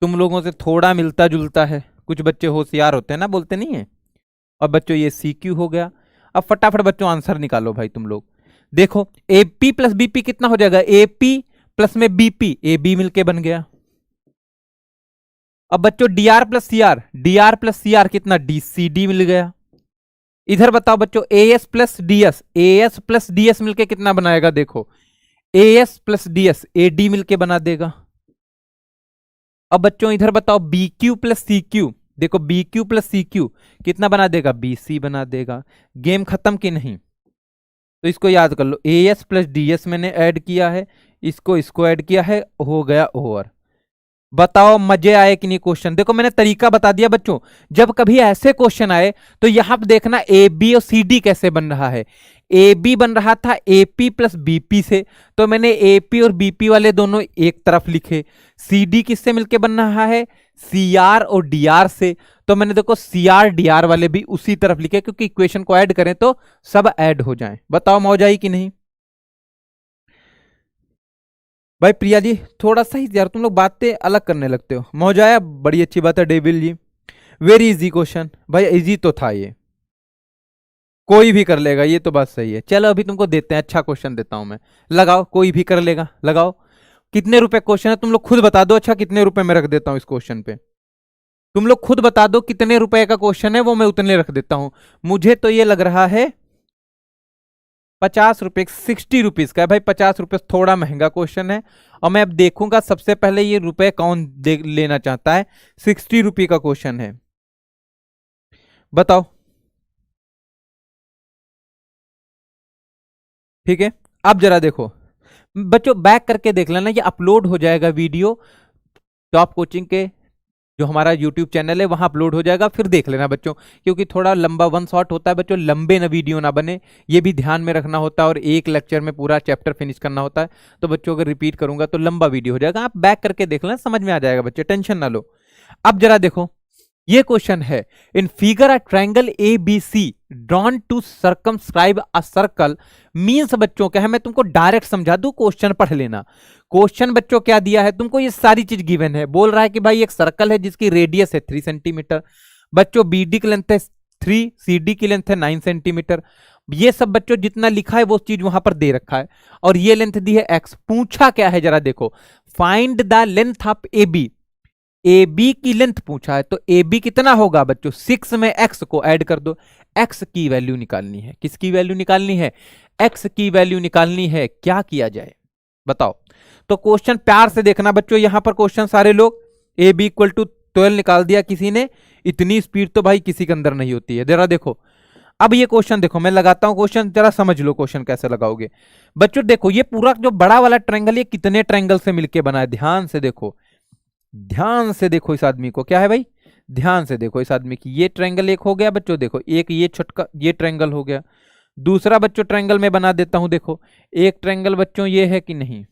तुम लोगों से थोड़ा मिलता जुलता है, कुछ बच्चे होशियार होते हैं ना, बोलते नहीं है। और बच्चों ये सी क्यू हो गया। अब फटाफट बच्चों आंसर निकालो भाई तुम लोग। देखो ए पी प्लस बीपी कितना हो जाएगा, ए पी प्लस में बीपी, ए बी मिलके बन गया। अब बच्चों D R plus C R, D R plus C R कितना, डी सी डी मिल गया। इधर बताओ बच्चों A S plus D S, A S plus D S मिलके कितना बनाएगा, देखो A S plus D S, A D मिलके बना देगा। अब बच्चों इधर बताओ B Q plus C Q, देखो B Q plus C Q कितना बना देगा, बी सी बना देगा। गेम खत्म कि नहीं, तो इसको याद कर लो, A S plus D S मैंने ऐड किया है, इसको ऐड किया है, हो गया ओवर। बताओ मजे आए कि नहीं क्वेश्चन। देखो मैंने तरीका बता दिया बच्चों, जब कभी ऐसे क्वेश्चन आए तो यहां पर देखना ए बी और सी डी कैसे बन रहा है। ए बी बन रहा था ए पी प्लस बीपी से, तो मैंने ए पी और बीपी वाले दोनों एक तरफ लिखे। सी डी किससे मिलके बन रहा है, सी आर और डी आर से, तो मैंने देखो सी आर डी आर वाले भी उसी तरफ लिखे, क्योंकि इक्वेशन को ऐड करें तो सब ऐड हो जाए। बताओ मौज आई कि नहीं भाई। प्रिया जी थोड़ा सा ही यार तुम लोग बातें अलग करने लगते हो। मौज आया, बड़ी अच्छी बात है। डेविल जी वेरी इजी क्वेश्चन, भाई इजी तो था ये, कोई भी कर लेगा, ये तो बात सही है। चलो अभी तुमको देते हैं, अच्छा क्वेश्चन देता हूं मैं, लगाओ, कोई भी कर लेगा, लगाओ। कितने रुपए क्वेश्चन है तुम लोग खुद बता दो। अच्छा कितने रुपए मैं रख देता हूं इस क्वेश्चन पे, तुम लोग खुद बता दो कितने रुपए का क्वेश्चन है, वो मैं उतने रख देता हूं। मुझे तो ये लग रहा है 50 रुपए, 60 रुपीज का है भाई। 50 रुपए थोड़ा महंगा क्वेश्चन है, और मैं अब देखूंगा सबसे पहले ये रुपए कौन लेना चाहता है। 60 रुपये का क्वेश्चन है, बताओ। ठीक है, अब जरा देखो बच्चों, बैक करके देख लेना, ये अपलोड हो जाएगा वीडियो टॉप कोचिंग के जो हमारा यूट्यूब चैनल है वहां अपलोड हो जाएगा, फिर देख लेना बच्चों, क्योंकि थोड़ा लंबा वन शॉट होता है बच्चों, लंबे ना वीडियो ना बने, ये भी ध्यान में रखना होता है। और एक लेक्चर में पूरा चैप्टर फिनिश करना होता है, तो बच्चों अगर रिपीट करूंगा तो लंबा वीडियो हो जाएगा। आप बैक करके देख लेना, समझ में आ जाएगा बच्चे, टेंशन ना लो। अब जरा देखो, ये क्वेश्चन है, in figure a triangle A B C drawn to circumscribe a circle means, बच्चों क्या है, मैं तुमको डायरेक्ट समझा दूं, क्वेश्चन पढ़ लेना। क्वेश्चन बच्चों क्या दिया है तुमको, ये सारी चीज गिवन है। बोल रहा है कि भाई एक सर्कल है जिसकी रेडियस है 3 सेंटीमीटर, बच्चों बीडी की लेंथ है 3, सीडी की लेंथ है 9 सेंटीमीटर। ये सब बच्चों जितना लिखा है वो चीज वहां पर दे रखा है, और ये लेंथ दी है x। पूछा क्या है जरा देखो, find the length of A B. A B की लेंथ पूछा है, तो ए बी कितना होगा बच्चों, 6 में x को ऐड कर दो। x की वैल्यू निकालनी है, किसकी वैल्यू निकालनी है, x की वैल्यू निकालनी है। क्या किया जाए बताओ। तो क्वेश्चन प्यार से देखना बच्चों, यहां पर क्वेश्चन सारे लोग ए बी इक्वल टू 12 निकाल दिया किसी ने। इतनी स्पीड तो भाई किसी के अंदर नहीं होती है। जरा देखो, अब ये क्वेश्चन देखो, मैं लगाता हूं क्वेश्चन, जरा समझ लो क्वेश्चन कैसे लगाओगे। बच्चों देखो, ये पूरा जो बड़ा वाला ट्रायंगल, ये कितने ट्रायंगल से मिलके बना है, ध्यान से देखो, ध्यान से देखो इस आदमी को। क्या है भाई, ध्यान से देखो इस आदमी की। ये ट्रायंगल एक हो गया बच्चों, देखो एक ये छोटका ये ट्रायंगल हो गया। दूसरा बच्चों ट्रायंगल में बना देता हूं, देखो एक ट्रायंगल बच्चों ये है कि नहीं,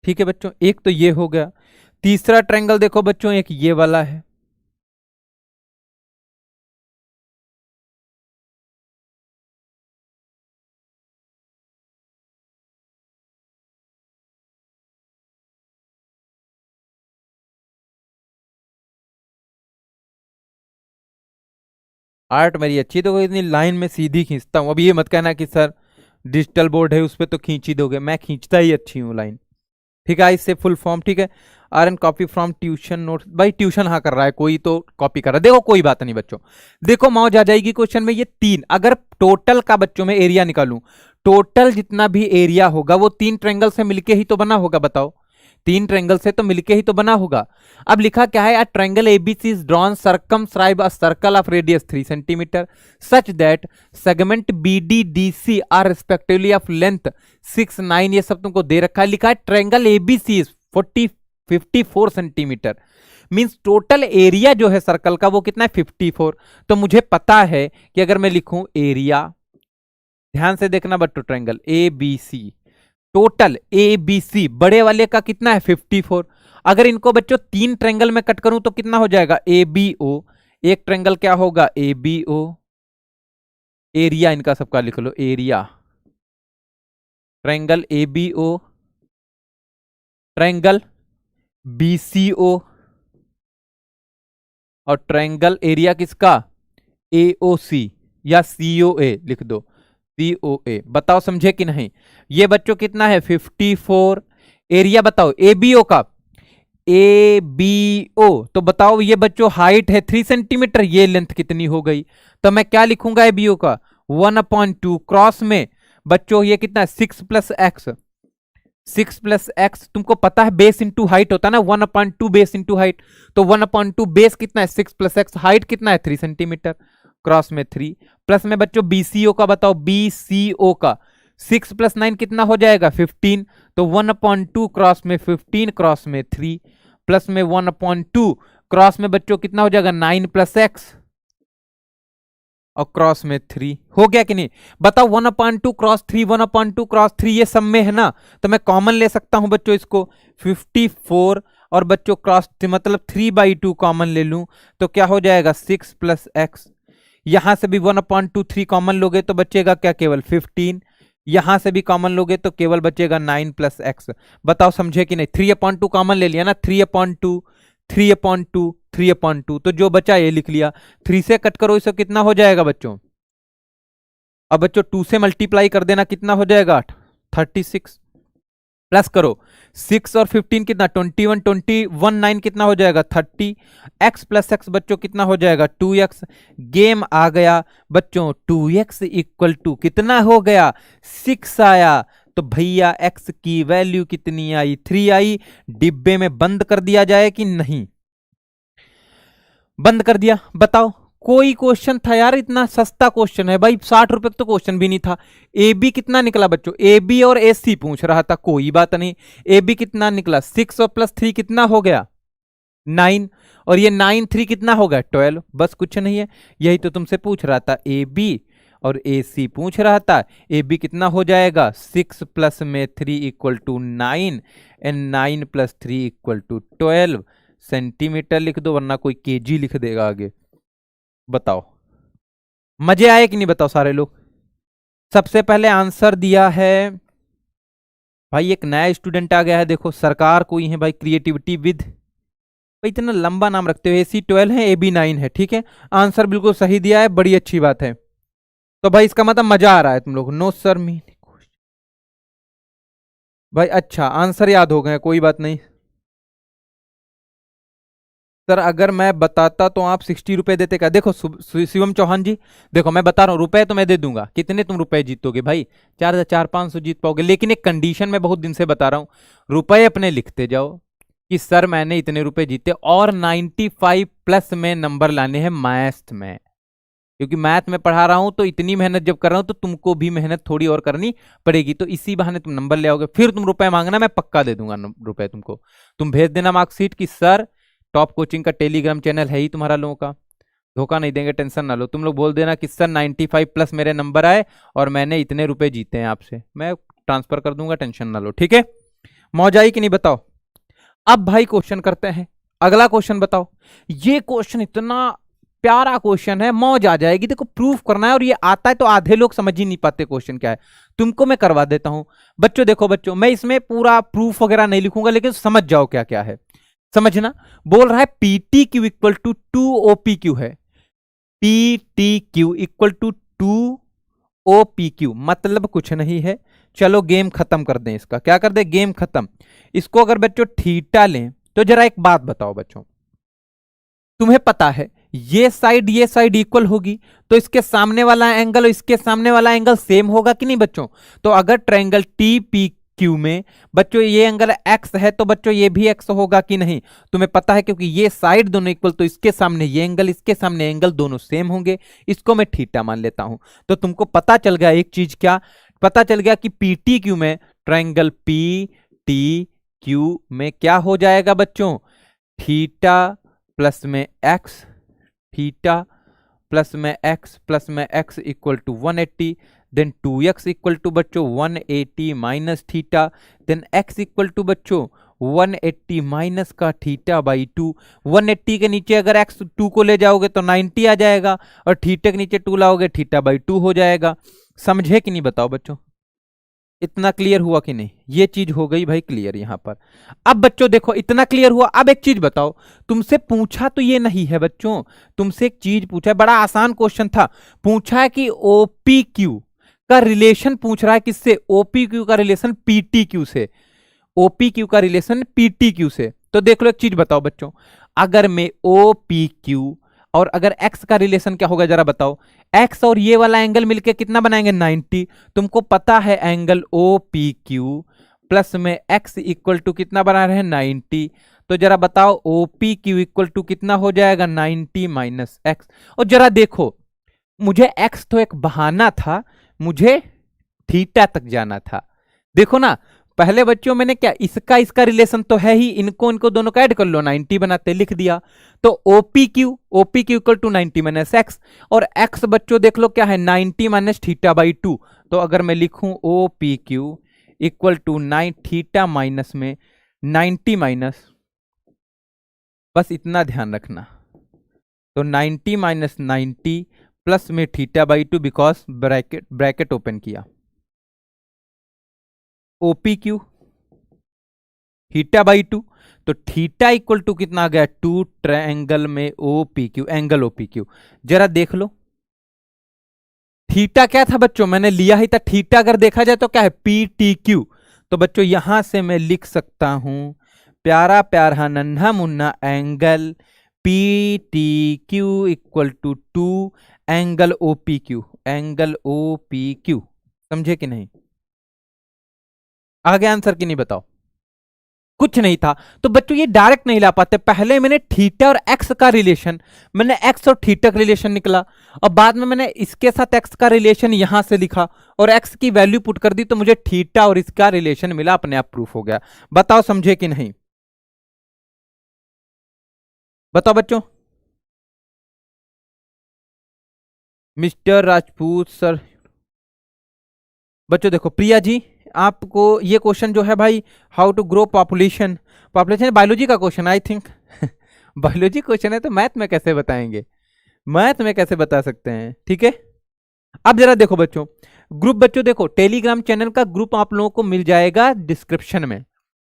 ठीक है बच्चों, एक तो ये हो गया। तीसरा ट्रायंगल देखो बच्चों, एक ये वाला है। 8 मेरी अच्छी, तो इतनी लाइन में सीधी खींचता हूं। अब ये मत कहना कि सर डिजिटल बोर्ड है उस पर तो खींच ही दोगे, मैं खींचता ही अच्छी हूँ लाइन। ठीक है, इससे फुल फॉर्म, ठीक है। R N copy from tuition note, भाई ट्यूशन हाँ कर रहा है कोई तो कॉपी कर रहा है, देखो कोई बात नहीं बच्चों। देखो मौज आ जाएगी क्वेश्चन में, ये 3 अगर टोटल का बच्चों में एरिया निकालूं, टोटल जितना भी एरिया होगा वो 3 ट्रायंगल से मिलके ही तो बना होगा, बताओ 3 ट्रायंगल से तो मिलके ही तो बना होगा। अब लिखा क्या है, a triangle ABC is drawn circumscribe a circle of radius 3 centimetre such that segment BD DC are respectively of length 6 9, ये सब तुमको दे रखा है। लिखा है triangle ABC is 54 centimetre, means total area जो है सर्कल का वो कितना है 54। तो मुझे पता है कि अगर मैं लिखूं एरिया, ध्यान से देखना बच्चों, triangle A B C, total A B C बड़े वाले का कितना है 54। अगर इनको बच्चों 3 ट्रायंगल में कट करूं तो कितना हो जाएगा ए बी ओ। एक ट्रायंगल क्या होगा ए बी ओ, एरिया इनका सबका लिख लो, area triangle A B O, triangle B C O, और ट्रायंगल एरिया किसका ए ओ सी या सी ओ ए लिख दो, सी ओ ए। बताओ समझे कि नहीं। ये बच्चों कितना है 54। एरिया बताओ ए बी ओ का, ए बी ओ, तो बताओ ये बच्चों हाइट है 3 सेंटीमीटर, ये लेंथ कितनी हो गई, तो मैं क्या लिखूंगा ए बी ओ का 1/2 क्रॉस में बच्चों ये कितना है 6 प्लस एक्स, 6 प्लस एक्स तुमको पता है बेस इंटू हाइट होता है ना, 1/2 बेस इंटू हाइट, तो 1/2 बेस कितना है 6 प्लस एक्स, हाइट कितना है 3 सेंटीमीटर, क्रॉस में 3, प्लस में बच्चों बीसीओ का बताओ, बीसीओ का 6 प्लस 9 कितना हो जाएगा 15, तो 1/2 क्रॉस में 15 क्रॉस में 3, प्लस में 1/2 क्रॉस में बच्चों कितना हो जाएगा 9 प्लस एक्स, और क्रॉस में 3 हो गया कि नहीं। बताओ 1/2 क्रॉस 3, 1/2 क्रॉस 3 ये सब में है ना, तो मैं कॉमन ले सकता हूं बच्चों इसको 54, और बच्चों क्रॉस मतलब 3/2 कॉमन ले लूं तो क्या हो जाएगा 6 प्लस एक्स। यहां से भी 1/2 3 कॉमन लोगे तो बचेगा क्या केवल 15, यहां से भी कॉमन लोगे तो केवल बचेगा 9 प्लस एक्स। बताओ समझे कि नहीं। 3/2 कॉमन ले लिया ना, 3/2 3/2 3/2, तो जो बचा ये लिख लिया। 3 से कट करो इसे कितना हो जाएगा बच्चों, अब बच्चों 2 से मल्टीप्लाई कर देना कितना हो जाएगा 36, प्लस करो 6 और 15 कितना 21, 21 9 कितना हो जाएगा 30, x प्लस एक्स बच्चों कितना हो जाएगा 2x। गेम आ गया बच्चों, 2x इक्वल टू कितना हो गया 6 आया, तो भैया x की वैल्यू कितनी आई 3 आई। डिब्बे में बंद कर दिया जाए कि नहीं, बंद कर दिया। बताओ कोई क्वेश्चन था यार, इतना सस्ता क्वेश्चन है भाई, 60 रुपए तो क्वेश्चन भी नहीं था। ए बी कितना निकला बच्चों, ए बी और ए सी पूछ रहा था, कोई बात नहीं। ए बी कितना निकला 6 और प्लस 3 कितना हो गया 9, और ये 9 3 कितना हो गया 12, बस कुछ नहीं है, यही तो तुमसे पूछ रहा था। ए बी और ए सी पूछ रहा था, ए बी कितना हो जाएगा 6 प्लस में 3 equal to 9 and 9 plus 3 equal to 12 centimetre लिख दो, वरना कोई केजी लिख देगा आगे। बताओ मजे आए कि नहीं, बताओ सारे लोग। सबसे पहले आंसर दिया है भाई, एक नया स्टूडेंट आ गया है, देखो सरकार कोई है भाई, क्रिएटिविटी विद, भाई इतना लंबा नाम रखते हो, AC 12 है, AB 9 है, ठीक है। आंसर बिल्कुल सही दिया है, बड़ी अच्छी बात है। तो भाई इसका मतलब मजा आ रहा है तुम लोग। नो सर मी भाई, अच्छा आंसर याद हो गए, कोई बात नहीं। सर अगर मैं बताता तो आप 60 रुपए देते क्या? देखो शिवम चौहान जी, देखो मैं बता रहा हूँ, रुपए तो मैं दे दूंगा, कितने तुम रुपए जीतोगे भाई? 4,400-500 जीत पाओगे, लेकिन एक कंडीशन मैं बहुत दिन से बता रहा हूँ, रुपए अपने लिखते जाओ कि सर मैंने इतने रुपए जीते, और 95 प्लस में नंबर लाने हैं मैथ में, क्योंकि मैथ में पढ़ा रहा हूं तो इतनी मेहनत जब कर रहा हूं तो तुमको भी मेहनत थोड़ी और करनी पड़ेगी, तो इसी बहाने तुम नंबर ले आओगे, फिर तुम रुपए मांगना, मैं पक्का दे दूंगा रुपए तुमको। तुम भेज देना मार्कशीट की सर टॉप कोचिंग का टेलीग्राम चैनल है ही तुम्हारा लोगों का, धोखा नहीं देंगे, टेंशन ना लो। तुम लोग बोल देना कि सर 95 प्लस मेरे नंबर आए और मैंने इतने रुपए जीते हैं आपसे, मैं ट्रांसफर कर दूंगा, टेंशन ना लो, ठीक है। मौज आई कि नहीं बताओ। अब भाई क्वेश्चन करते हैं, अगला क्वेश्चन बताओ। ये क्वेश्चन इतना प्यारा क्वेश्चन है, मौज आ जाएगी। देखो प्रूफ करना है, और ये आता है तो आधे लोग समझ ही नहीं पाते क्वेश्चन क्या है, तुमको मैं करवा देता हूं बच्चों। देखो बच्चों, मैं इसमें पूरा प्रूफ वगैरह नहीं लिखूंगा, लेकिन समझ जाओ क्या क्या है, समझना। बोल रहा है PT Q equal to 2 OPQ है, PT Q equal to 2 OPQ, मतलब कुछ नहीं है। चलो गेम खत्म कर दें इसका, क्या कर दे, गेम खत्म। इसको अगर बच्चों थीटा लें तो जरा एक बात बताओ बच्चों, तुम्हें पता है ये साइड इक्वल होगी, तो इसके सामने वाला एंगल और इसके सामने वाला एंगल सेम होगा कि नहीं बच्चों? तो अगर ट्रायंगल TPQ में बच्चों ये एंगल x है, तो बच्चों ये भी x होगा कि नहीं? तुम्हें पता है, क्योंकि ये साइड दोनों इक्वल, तो इसके सामने ये एंगल, इसके सामने एंगल, दोनों सेम होंगे। इसको मैं थीटा मान लेता हूं। तो तुमको पता चल गया एक चीज, क्या पता चल गया कि PTQ में, ट्रायंगल PTQ में क्या हो जाएगा बच्चों, थीटा प्लस में एक्स, थीटा प्लस में x equal to 180, then 2x equal to बच्चों 180 minus theta, then x equal to बच्चों 180 माइनस का थीटा बाई 2। 180 के नीचे अगर x 2 को ले जाओगे तो 90 आ जाएगा, और थीटा के नीचे 2 लाओगे थीटा बाई 2 हो जाएगा। समझे कि नहीं बताओ बच्चों, इतना क्लियर हुआ कि नहीं? ये चीज हो गई भाई क्लियर यहां पर। अब बच्चों देखो इतना क्लियर हुआ, अब एक चीज बताओ, तुमसे पूछा तो ये नहीं है बच्चों, तुमसे एक चीज पूछा है, बड़ा आसान क्वेश्चन था। पूछा है कि OPQ का रिलेशन पूछ रहा है किससे, OPQ का रिलेशन PTQ से, OPQ का रिलेशन PTQ से। तो देख लो एक चीज बताओ बच्चों, अगर मैं OPQ और अगर x का रिलेशन क्या होगा जरा बताओ, x और ये वाला एंगल मिलके कितना बनाएंगे 90। तुमको पता है एंगल OPQ प्लस में x इक्वल टू कितना बना रहे हैं 90, तो जरा बताओ OPQ इक्वल टू कितना हो जाएगा 90 माइनस एक्स। और जरा देखो, मुझे x तो एक बहाना था, मुझे थीटा तक जाना था। देखो ना, पहले बच्चों मैंने क्या, इसका इसका रिलेशन तो है ही, इनको इनको दोनों का ऐड कर लो, 90 बनाते, लिख दिया। तो OPQ equal to 90 minus x, और x बच्चों देख लो क्या है 90 माइनस थीटा बाई 2। तो अगर मैं लिखूं OPQ equal to 9 theta minus में 90 माइनस, बस इतना ध्यान रखना, तो 90 माइनस 90 प्लस में theta by 2, because bracket open किया, OPQ थीटा बाई 2, तो थीटा इक्वल टू कितना आ गया 2 ट्रायंगल में OPQ, एंगल OPQ। जरा देख लो थीटा क्या था बच्चों, मैंने लिया ही था थीटा, अगर देखा जाए तो क्या है PTQ। तो बच्चों यहां से मैं लिख सकता हूं प्यारा प्यारा नन्हा मुन्ना angle PTQ equal to 2 angle OPQ, angle OPQ। समझे कि नहीं? आगे आंसर की नहीं बताओ, कुछ नहीं था। तो बच्चों ये डायरेक्ट नहीं ला पाते, पहले मैंने थीटा और एक्स का रिलेशन, मैंने एक्स और थीटा का रिलेशन निकला, और बाद में मैंने इसके साथ एक्स का रिलेशन यहां से लिखा और एक्स की वैल्यू पुट कर दी, तो मुझे थीटा और इसका रिलेशन मिला, अपने आप प्रूफ हो गया। बताओ समझे कि नहीं? बताओ बच्चों, मिस्टर राजपूत सर। बच्चों देखो प्रिया जी, आपको ये क्वेश्चन जो है भाई, how to grow population, population biology का question I think. Biology question है तो मैथ में कैसे बताएंगे, मैथ में कैसे बता सकते हैं, ठीक है। अब जरा देखो बच्चों, ग्रुप, बच्चों देखो टेलीग्राम चैनल का ग्रुप आप लोगों को मिल जाएगा डिस्क्रिप्शन में,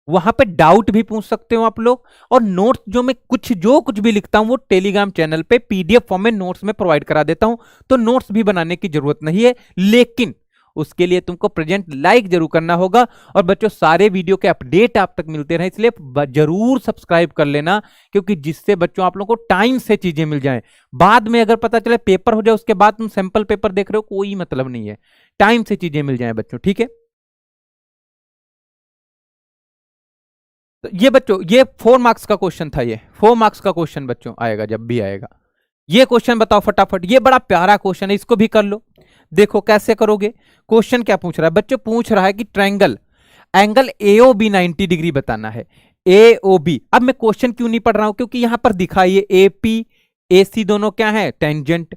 वहां पे डाउट भी पूछ सकते हो आप लोग, और नोट्स जो मैं कुछ भी लिखता हूं वो टेलीग्राम चैनल पे पीडीएफ फॉर्म में नोट्स में प्रोवाइड करा देता हूं, तो नोट्स भी बनाने की जरूरत नहीं है, लेकिन उसके लिए तुमको प्रेजेंट लाइक जरूर करना होगा। और बच्चों सारे वीडियो के अपडेट आप तक मिलते रहे, इसलिए जरूर सब्सक्राइब कर लेना, क्योंकि जिससे बच्चों आप लोगों को टाइम से चीजें मिल जाएं। बाद में अगर पता चले पेपर हो जाए उसके बाद तुम सैंपल पेपर देख रहे हो, कोई मतलब नहीं है, टाइम से चीजें मिल जाएं बच्चों, ठीक है। तो ये बच्चों ये 4 मार्क्स का क्वेश्चन था, ये 4 मार्क्स का क्वेश्चन बच्चों आएगा जब भी आएगा। ये क्वेश्चन बताओ फटाफट, ये बड़ा प्यारा क्वेश्चन है, इसको भी कर लो। देखो कैसे करोगे, क्वेश्चन क्या पूछ रहा है बच्चों, पूछ रहा है कि ट्रायंगल एंगल एओबी 90 डिग्री बताना है, एओबी। अब मैं क्वेश्चन क्यों नहीं पढ़ रहा हूं, क्योंकि यहां पर दिखा ये एपी एसी दोनों क्या है, टेंजेंट,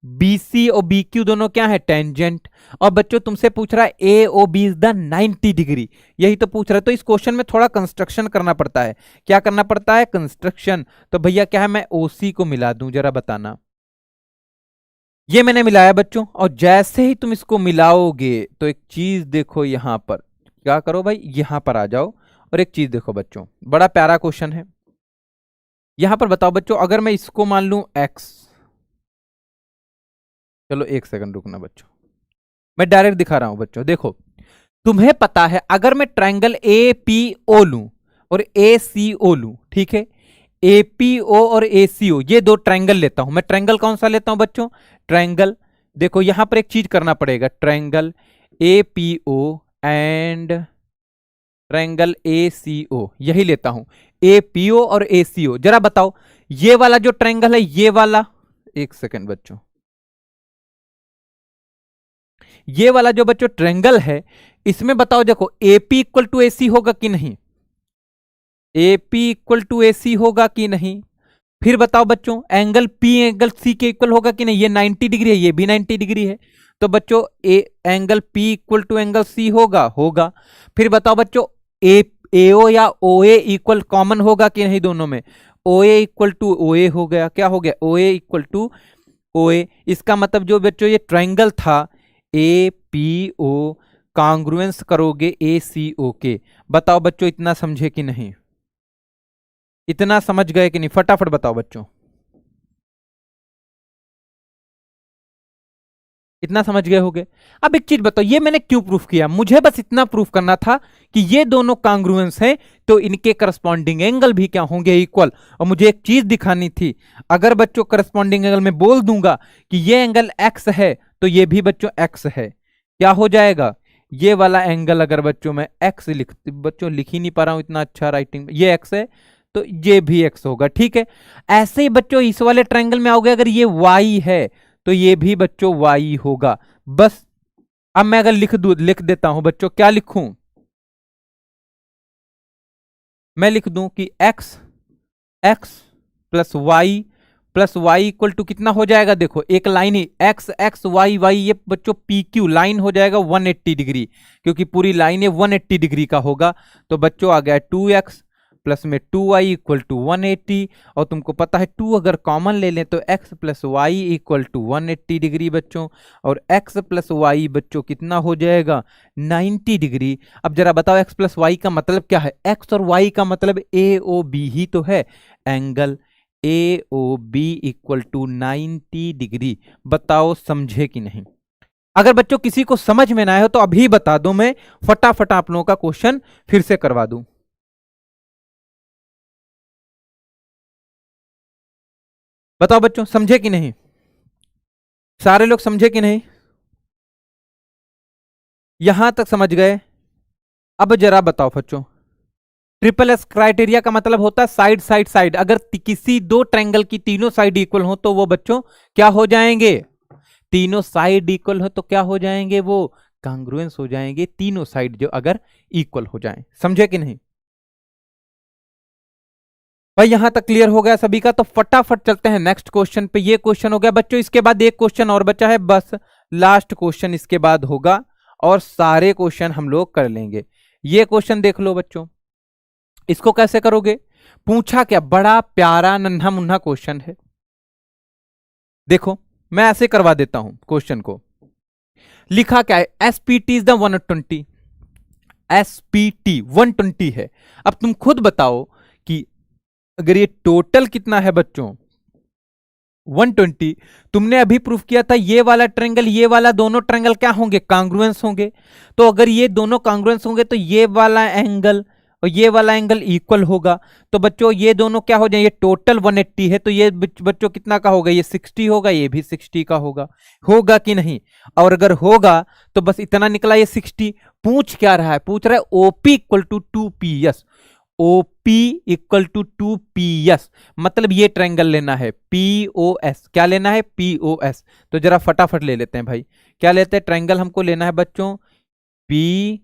बीसी और बीक्यू दोनों क्या है, टेंजेंट। और बच्चों तुमसे पूछ रहा है A O B is the 90 degree, यही तो पूछ रहा है। तो इस क्वेश्चन में थोड़ा कंस्ट्रक्शन करना पड़ता है, क्या करना पड़ता है, कंस्ट्रक्शन। तो भैया क्या है, मैं ओसी को मिला दूं, जरा बताना। ये मैंने मिलाया बच्चों, और जैसे ही तुम इसको मिलाओगे तो एक चीज देखो, यहां पर क्या करो भाई, यहां पर आ जाओ, और एक चीज देखो बच्चों, बड़ा प्यारा क्वेश्चन है। यहां पर बताओ बच्चों, अगर मैं इसको मान लूं एक्स, चलो एक सेकंड रुकना बच्चों, मैं डायरेक्ट दिखा रहा हूं बच्चों। देखो तुम्हें पता है, अगर मैं ट्रायंगल ए पी ओ लूं और ए सी ओ लूं, ठीक है, ए पी ओ और ए सी ओ, ये दो ट्रायंगल लेता हूं मैं। ट्रायंगल कौन सा लेता हूं बच्चों, ट्रायंगल, देखो यहां पर एक चीज करना पड़ेगा, triangle A P O and triangle A C O, यही लेता हूं, ए पी ओ और ए सी ओ। जरा बताओ ये वाला जो ट्रायंगल है, ये वाला, एक सेकंड बच्चों, ये वाला जो बच्चों ट्रायंगल है, इसमें बताओ देखो एपी इक्वल टू एसी होगा कि नहीं, एपी इक्वल टू एसी होगा कि नहीं। फिर बताओ बच्चों एंगल पी एंगल सी के इक्वल होगा कि नहीं, ये 90 डिग्री है, ये भी 90 डिग्री है, तो बच्चों a angle P equal to angle C होगा, होगा। फिर बताओ बच्चों ए एओ या ओ ए इक्वल कॉमन होगा कि नहीं दोनों में, ओ ए इक्वल टू ओ ए हो गया, क्या हो गया, ओ ए इक्वल टू ओ ए। इसका मतलब जो बच्चों ये ट्रायंगल था ए पी ओ, कांग्रुएंस करोगे ए सी ओ के। बताओ बच्चों इतना समझे कि नहीं, इतना समझ गए कि नहीं, फटाफट बताओ बच्चों, इतना समझ गए होगे। अब एक चीज बताओ, ये मैंने क्यों प्रूफ किया, मुझे बस इतना प्रूफ करना था कि ये दोनों कांग्रुएंस हैं, तो इनके करस्पॉन्डिंग एंगल भी क्या होंगे, इक्वल। और मुझे एक चीज दिखानी थी, अगर बच्चों करस्पॉन्डिंग एंगल में बोल दूंगा कि ये एंगल एक्स है, तो ये भी बच्चों एक्स है, क्या हो जाएगा, ये वाला एंगल अगर बच्चों मैं एक्स लिख, बच्चों लिख ही नहीं पा रहा हूं इतना अच्छा राइटिंग, ये एक्स है तो ये भी एक्स होगा, ठीक है। ऐसे ही बच्चों इस वाले ट्रायंगल में आओगे, अगर ये वाई है तो ये भी बच्चों वाई होगा, बस। अब मैं अगर लिख दूं, लिख देता हूं बच्चों, क्या लिखूं, मैं लिख दूं कि X X plus Y equal to कितना हो जाएगा, देखो एक लाइन ही, एक्स एक्स वाई वाई, ये बच्चों पी क्यू लाइन हो जाएगा 180 डिग्री, क्योंकि पूरी लाइन ये 180 डिग्री का होगा। तो बच्चों आ गया 2x प्लस में 2y इक्वल टू 180, और तुमको पता है 2 अगर कॉमन ले लें तो x plus Y equal to 180 degree बच्चों, और x प्लस वाई बच्चों कितना हो जाएगा, 90 डिग्री। अब जरा बताओ x प्लस वाई का मतलब क्या है, x और y का मतलब ए ओ बी ही तो है, angle A O B equal to 90 degree. बताओ समझे कि नहीं, अगर बच्चों किसी को समझ में ना आए हो तो अभी बता दो, मैं फटाफट आप लोगों का क्वेश्चन फिर से करवा दूं। बताओ बच्चों समझे कि नहीं, सारे लोग समझे कि नहीं, यहां तक समझ गए। अब जरा बताओ बच्चों, ट्रिपल एस क्राइटेरिया का मतलब होता है साइड साइड साइड, अगर किसी दो ट्रायंगल की तीनों साइड इक्वल हो तो वो बच्चों क्या हो जाएंगे, तीनों साइड इक्वल हो तो क्या हो जाएंगे, वो कांग्रुएंस हो जाएंगे, तीनों साइड जो अगर इक्वल हो जाएं। समझे कि नहीं, भाई यहां तक क्लियर हो गया सभी का, तो फटाफट चलते हैं नेक्स्ट क्वेश्चन पे। ये क्वेश्चन हो गया बच्चों, इसके बाद एक क्वेश्चन और बचा है, बस लास्ट क्वेश्चन इसके बाद होगा और सारे क्वेश्चन हम लोग कर लेंगे। ये क्वेश्चन देख लो बच्चों, इसको कैसे करोगे, पूछा क्या, बड़ा प्यारा नन्हा मुन्ना क्वेश्चन है। देखो मैं ऐसे करवा देता हूं क्वेश्चन को, लिखा क्या है, एसपीटी इज द 120, एसपीटी 120 है। अब तुम खुद बताओ कि अगर ये टोटल कितना है बच्चों 120, तुमने अभी प्रूफ किया था ये वाला ट्रायंगल ये वाला दोनों ट्रायंगल क्या होंगे, कांग्रुएंस होंगे। तो अगर ये दोनों कांग्रुएंस होंगे तो ये वाला एंगल और ये वाला एंगल इक्वल होगा। तो बच्चों ये दोनों क्या हो जाए, ये टोटल 180 है, तो ये बच्चों कितना का होगा, ये 60 होगा, ये भी 60 का होगा कि नहीं। और अगर होगा तो बस इतना निकला, ये 60। पूछ क्या रहा है, पूछ रहा है OP equal to 2PS, OP equal to 2PS, मतलब ये ट्रायंगल लेना है POS। क्या लेना है, POS। तो जरा फटाफट ले लेते हैं भाई, क्या लेते हैं, ट्रायंगल हमको लेना है बच्चों P,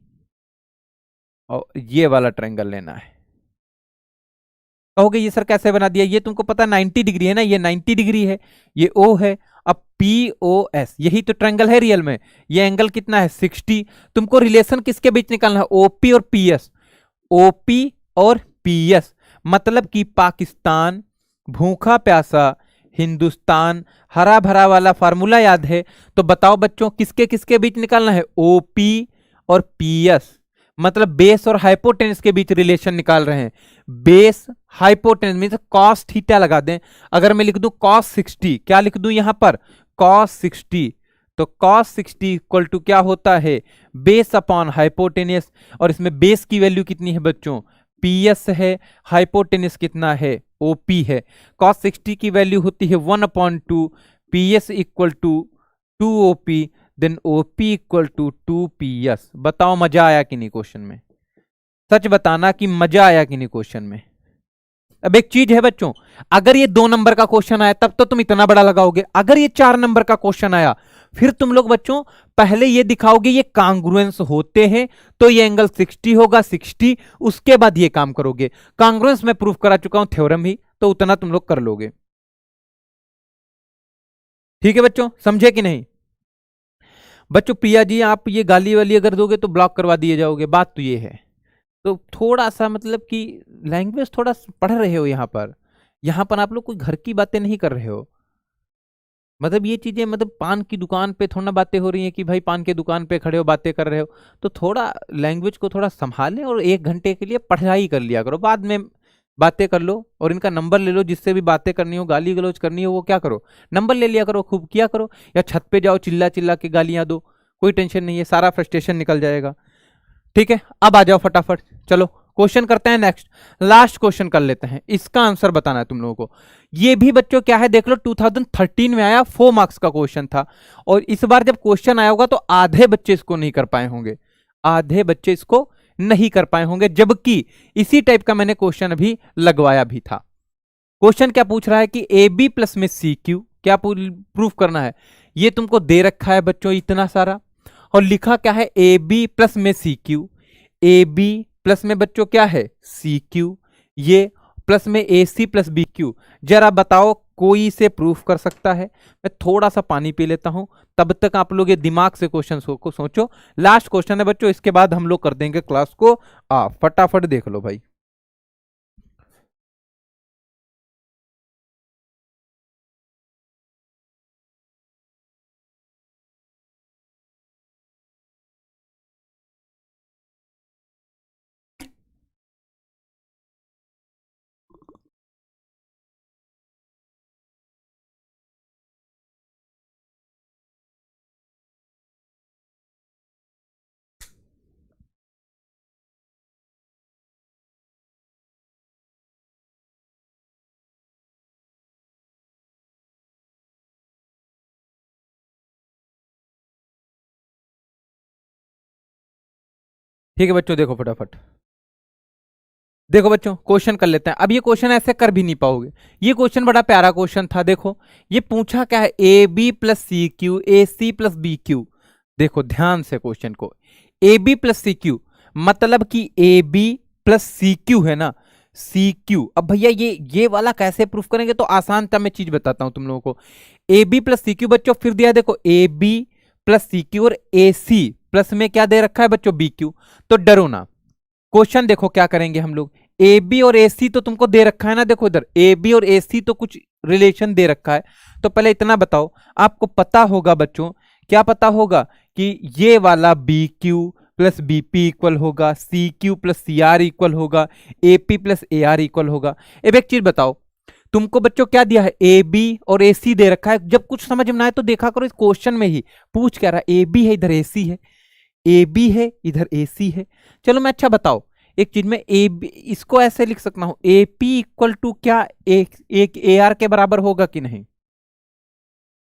और ये वाला ट्रायंगल लेना है। कहोगे ये सर कैसे बना दिया, ये तुमको पता 90 डिग्री है ना, ये 90 डिग्री है, ये O है। अब POS यही तो ट्रायंगल है रियल में, ये एंगल कितना है 60। तुमको रिलेशन किसके बीच निकालना है, OP और PS, OP और PS, मतलब कि पाकिस्तान, भूखा प्यासा हिंदुस्तान, हरा भरा वाला फार्मूला याद है। तो बताओ बच्चों किसके किसके बीच निकालना है, OP और PS, मतलब बेस और हाइपोटेनस के बीच रिलेशन निकाल रहे हैं। Base hypotenuse mean cos theta लगा दें। अगर मैं लिख दूं कॉस 60, क्या लिख दूं यहां पर, कॉस 60, तो कॉस 60 इक्वल टू क्या होता है, बेस अपॉन हाइपोटेनस। और इसमें बेस की वैल्यू कितनी है बच्चों, PS है, हाइपोटेनस कितना है, OP है। कॉस 60 की वैल्यू होती है 1/2, PS equal to 2OP, then OP equal to 2PS। बताओ मजा आया कि नहीं क्वेश्चन में, सच बताना कि मजा आया कि नहीं क्वेश्चन में। अब एक चीज है बच्चों, अगर ये 2 नंबर का क्वेश्चन आया तब तो तुम इतना बड़ा लगाओगे, अगर ये 4 नंबर का क्वेश्चन आया फिर तुम लोग बच्चों पहले ये दिखाओगे ये कांग्रुएंस होते हैं तो ये एंगल 60 होगा 60, उसके बाद ये काम करोगे। कांग्रुएंस मैं प्रूफ करा चुका हूं थ्योरम ही, तो उतना तुम लोग कर लोगे। ठीक है बच्चों, समझे कि नहीं। बच्चों प्रिया जी आप ये गाली वाली अगर दोगे तो ब्लॉक करवा दिए जाओगे, बात तो ये है। तो थोड़ा सा मतलब कि लैंग्वेज थोड़ा पढ़ रहे हो यहाँ पर आप लोग कोई घर की बातें नहीं कर रहे हो। मतलब ये चीजें मतलब पान की दुकान पे थोड़ा बातें हो रही हैं कि भाई पान की दुकान पे खड़े हो बातें कर रहे हो, तो थोड़ा लैंग्वेज को थोड़ा संभालें और 1 घंटे के लिए पढ़ाई कर लिया करो, बाद में बातें कर लो। और इनका नंबर ले लो, जिससे भी बातें करनी हो गाली गलौज करनी हो वो क्या करो, नंबर ले लिया करो, खूब किया करो, या छत पे जाओ चिल्ला चिल्ला के गालियां दो, कोई टेंशन नहीं है, सारा फ्रस्ट्रेशन निकल जाएगा। ठीक है अब आ जाओ फटाफट, चलो क्वेश्चन करते हैं नेक्स्ट, लास्ट क्वेश्चन कर लेते हैं, इसका आंसर बताना है तुम लोगों को। ये भी बच्चों क्या है देख लो, 2013 में आया, 4 मार्क्स का क्वेश्चन था। और इस बार जब क्वेश्चन आया होगा तो आधे बच्चे इसको नहीं कर पाए होंगे, आधे बच्चे इसको नहीं कर पाए होंगे, जबकि इसी टाइप का मैंने क्वेश्चन अभी लगवाया भी था। क्वेश्चन क्या पूछ रहा है कि AB प्लस में CQ, क्या प्रूफ करना है, ये तुमको दे रखा है बच्चों इतना सारा, और लिखा क्या है AB प्लस में CQ, AB प्लस में बच्चों क्या है CQ, ये प्लस में AC प्लस BQ। जरा बताओ कोई इसे प्रूफ कर सकता है। मैं थोड़ा सा पानी पी लेता हूं, तब तक आप लोग ये दिमाग से क्वेश्चन को सोचो। लास्ट क्वेश्चन है बच्चों, इसके बाद हम लोग कर देंगे क्लास को फटाफट देख लो भाई। ठीक है बच्चों देखो फटाफट, देखो बच्चों क्वेश्चन कर लेते हैं। अब ये क्वेश्चन ऐसे कर भी नहीं पाओगे, ये क्वेश्चन बड़ा प्यारा क्वेश्चन था। देखो ये पूछा क्या है, AB plus CQ, AC plus BQ। देखो ध्यान से क्वेश्चन को, AB प्लस CQ मतलब कि AB प्लस CQ है ना, सी क्यू। अब भैया ये वाला कैसे प्रूफ करेंगे, तो आसान था, मैं चीज बताता हूं तुम लोगों को। A B plus C Q बच्चों, फिर दिया देखो A B plus C Q और ए सी प्लस में क्या दे रखा है बच्चों, बी क्यू। तो डरो ना, क्वेश्चन देखो क्या करेंगे हम लोग। ए बी और ए सी तो तुमको दे रखा है ना, देखो इधर ए बी और ए सी तो कुछ रिलेशन दे रखा है। तो पहले इतना बताओ, आपको पता होगा बच्चों, क्या पता होगा कि ये वाला B Q plus B P equal होगा, C Q plus C R equal होगा, A P plus A R equal होगा। अब एक चीज बताओ, तुमको बच्चों क्या दिया है, ए बी और ए सी दे रखा है। जब कुछ समझ में आए तो देखा करो, इस क्वेश्चन में ही पूछ क्या रहा है, ए बी है इधर ए सी है, ए बी है इधर ए सी है। चलो मैं अच्छा बताओ, एक चीज में ए बी इसको ऐसे लिख सकता हूं, ए पी इक्वल टू क्या एक ए आर के बराबर होगा कि नहीं?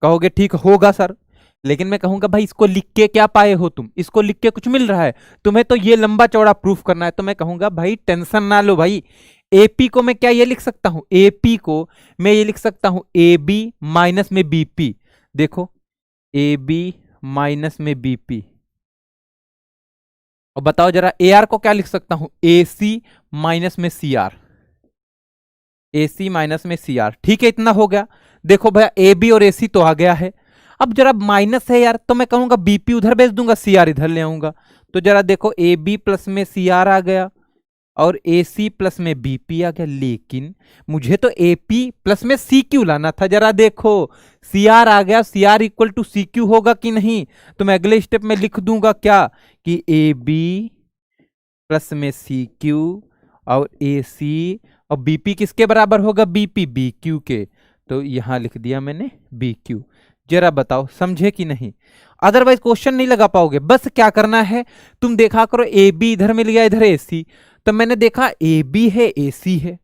कहोगे ठीक होगा सर, लेकिन मैं कहूंगा भाई इसको लिख के क्या पाए हो तुम, इसको लिख के कुछ मिल रहा है तुम्हें, तो ये लंबा चौड़ा प्रूफ करना है। तो मैं कहूंगा भाई टेंशन ना लो भाई, एपी को मैं क्या ये लिख सकता हूं, एपी को मैं ये लिख सकता हूं ए बी माइनस में बीपी। देखो ए बी माइनस में बीपी। और बताओ जरा ए आर को क्या लिख सकता हूं, ए सी माइनस में C are, A C minus में सी आर। ठीक है, इतना हो गया। देखो भैया ए बी और ए सी तो आ गया है। अब जरा माइनस है यार, तो मैं कहूंगा बीपी उधर भेज दूंगा, सी आर इधर ले आऊंगा। तो जरा देखो ए बी प्लस में सी आर आ गया और ए सी प्लस में बीपी आ गया, लेकिन मुझे तो ए पी प्लस में सी क्यू लाना था। जरा देखो सी आर आ गया, C R equal to C Q होगा कि नहीं? तो मैं अगले स्टेप में लिख दूंगा क्या, कि ए बी प्लस में सी क्यू और ए सी, और बीपी किसके बराबर होगा, बीपी बी क्यू के। तो यहां लिख दिया मैंने बी क्यू। जरा बताओ समझे कि नहीं? अदरवाइज क्वेश्चन नहीं लगा पाओगे। बस क्या करना है, तुम देखा करो ए बी इधर मिल गया, इधर ए सी, तो मैंने देखा ए बी है ए सी है।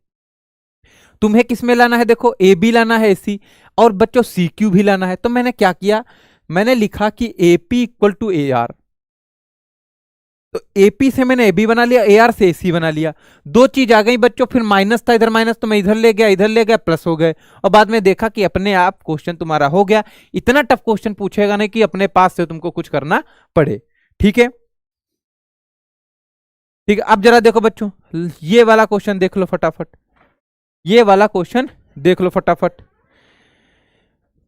तुम्हें किस में लाना है, देखो ए बी लाना है ए सी, और बच्चों सी क्यू भी लाना है। तो मैंने क्या किया, मैंने लिखा कि A P equal to A R. तो एपी से मैंने एबी बना लिया, एआर से एसी बना लिया। दो चीज आ गई बच्चों, फिर माइनस था इधर माइनस, तो मैं इधर ले गया, इधर ले गया, प्लस हो गए। और बाद में देखा कि अपने आप क्वेश्चन तुम्हारा हो गया। इतना टफ क्वेश्चन पूछेगा नहीं कि अपने पास से तुमको कुछ करना पड़े। ठीक है, ठीक है। अब जरा देखो बच्चों, ये वाला क्वेश्चन देख लो फटाफट, ये वाला क्वेश्चन देख लो फटाफट।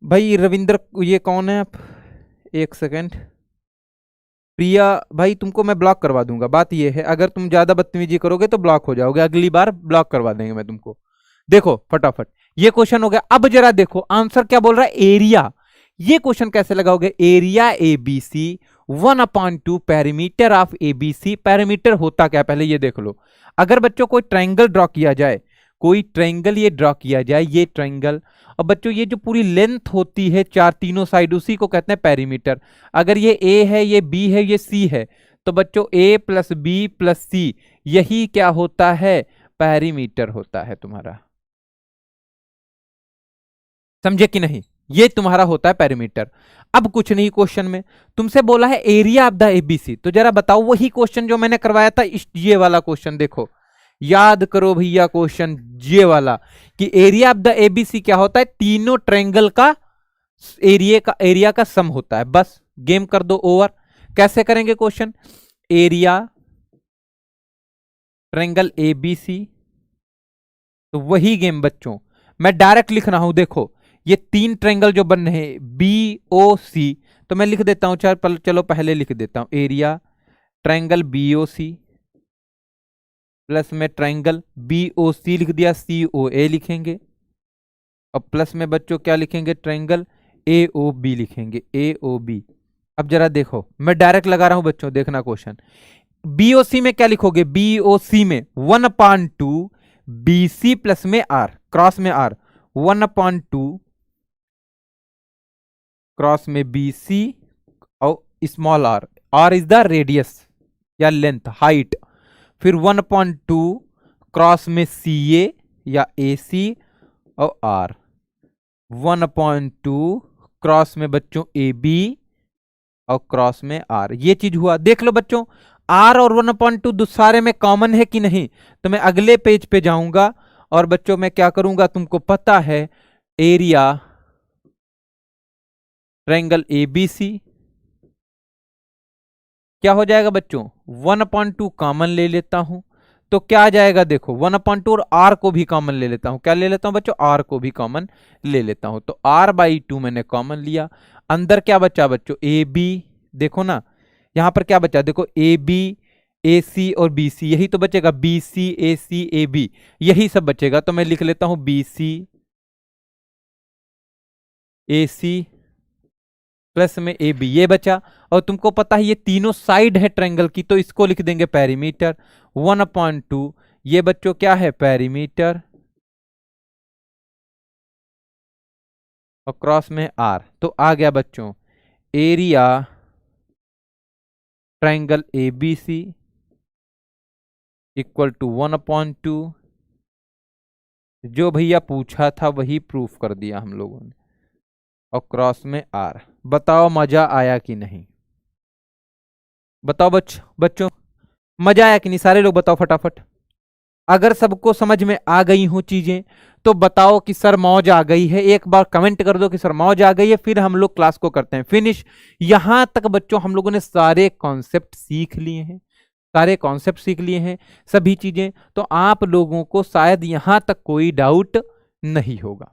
भाई रविंद्र, ये कौन है आप, एक सेकेंड। प्रिया भाई, तुमको मैं ब्लॉक करवा दूंगा। बात ये है, अगर तुम ज्यादा बदतमीजी करोगे तो ब्लॉक हो जाओगे, अगली बार ब्लॉक करवा देंगे मैं तुमको। देखो फटाफट, ये क्वेश्चन हो गया। अब जरा देखो आंसर क्या बोल रहा है, एरिया। ये क्वेश्चन कैसे लगाओगे, area A B C 1/2 perimeter of A B C. Perimeter होता क्या, पहले ये देख लो। अगर बच्चों कोई ट्रायंगल ड्रॉ किया जाए, कोई ट्रायंगल ये ड्रॉ किया जाए, ये ट्रायंगल, और बच्चों ये जो पूरी लेंथ होती है चार तीनों साइड, उसी को कहते हैं पेरीमीटर। अगर ये ए है, ये बी है, ये सी है, तो बच्चों ए प्लस बी प्लस सी, यही क्या होता है, पेरीमीटर होता है तुम्हारा। समझे कि नहीं? ये तुम्हारा होता है पेरीमीटर। अब कुछ नहीं, क्वेश्चन में तुमसे बोला है एरिया ऑफ द एबीसी। तो जरा बताओ, वही क्वेश्चन जो मैंने करवाया था, ये वाला क्वेश्चन देखो, याद करो भैया क्वेश्चन ये वाला, कि एरिया ऑफ द एबीसी क्या होता है, तीनों ट्रायंगल का एरिया का सम होता है। बस गेम कर दो ओवर। कैसे करेंगे क्वेश्चन, एरिया ट्रायंगल एबीसी, तो वही गेम बच्चों मैं डायरेक्ट लिख रहा हूं। देखो ये तीन ट्रायंगल जो बन रहे हैं बी ओ सी, तो मैं लिख देता हूं, चलो पहले लिख देता हूं, area triangle B O C plus में ट्रायंगल बी ओ सी लिख दिया, सी ओ ए लिखेंगे, और प्लस में बच्चों क्या लिखेंगे, ट्रायंगल ए ओ बी लिखेंगे, ए ओ बी। अब जरा देखो मैं डायरेक्ट लगा रहा हूं बच्चों, देखना क्वेश्चन। बी ओ सी में क्या लिखोगे, बी ओ सी में 1/2 बी सी प्लस में आर, क्रॉस में आर, 1/2 क्रॉस में बी सी और small R, R is the radius या लेंथ हाइट, फिर 1/2 क्रॉस में सी ए या ए सी और आर, 1/2 क्रॉस में बच्चों ए बी और क्रॉस में आर। ये चीज हुआ, देख लो बच्चों, आर और 1/2 सारे में कॉमन है कि नहीं? तो मैं अगले पेज पे जाऊंगा और बच्चों मैं क्या करूंगा, तुमको पता है, एरिया ट्रायंगल एबीसी क्या हो जाएगा बच्चों, 1/2 कॉमन ले लेता हूं, तो क्या आ जाएगा देखो 1/2 और आर को भी कॉमन ले लेता हूं। क्या ले लेता हूं बच्चों? आर को भी कॉमन ले लेता हूं। तो r/2 मैंने कॉमन लिया। अंदर क्या बचा बच्चों? A B. देखो ना यहां पर क्या बचा, देखो ए बी ए सी और बी सी, यही तो बचेगा, B C A C A B, यही सब बचेगा। तो मैं लिख लेता हूं बी सी ए सी प्लस में ए बी, ये बचा। और तुमको पता है ये तीनों साइड है ट्रायंगल की, तो इसको लिख देंगे पेरीमीटर। 1/2 ये बच्चों क्या है? पेरीमीटर, और क्रॉस में आर। तो आ गया बच्चों area triangle A B C equal to 1/2। जो भैया पूछा था वही प्रूफ कर दिया हम लोगों ने, और क्रॉस में आर। बताओ मजा आया कि नहीं? बताओ बच्चों मजा आया कि नहीं? सारे लोग बताओ फटाफट। अगर सबको समझ में आ गई हो चीजें तो बताओ कि सर मौज आ गई है। एक बार कमेंट कर दो कि सर मौज आ गई है, फिर हम लोग क्लास को करते हैं फिनिश। यहां तक बच्चों हम लोगों ने सारे कॉन्सेप्ट सीख लिए हैं, सारे कॉन्सेप्ट सीख लिए हैं, सभी चीजें। तो आप लोगों को शायद यहां तक कोई डाउट नहीं होगा।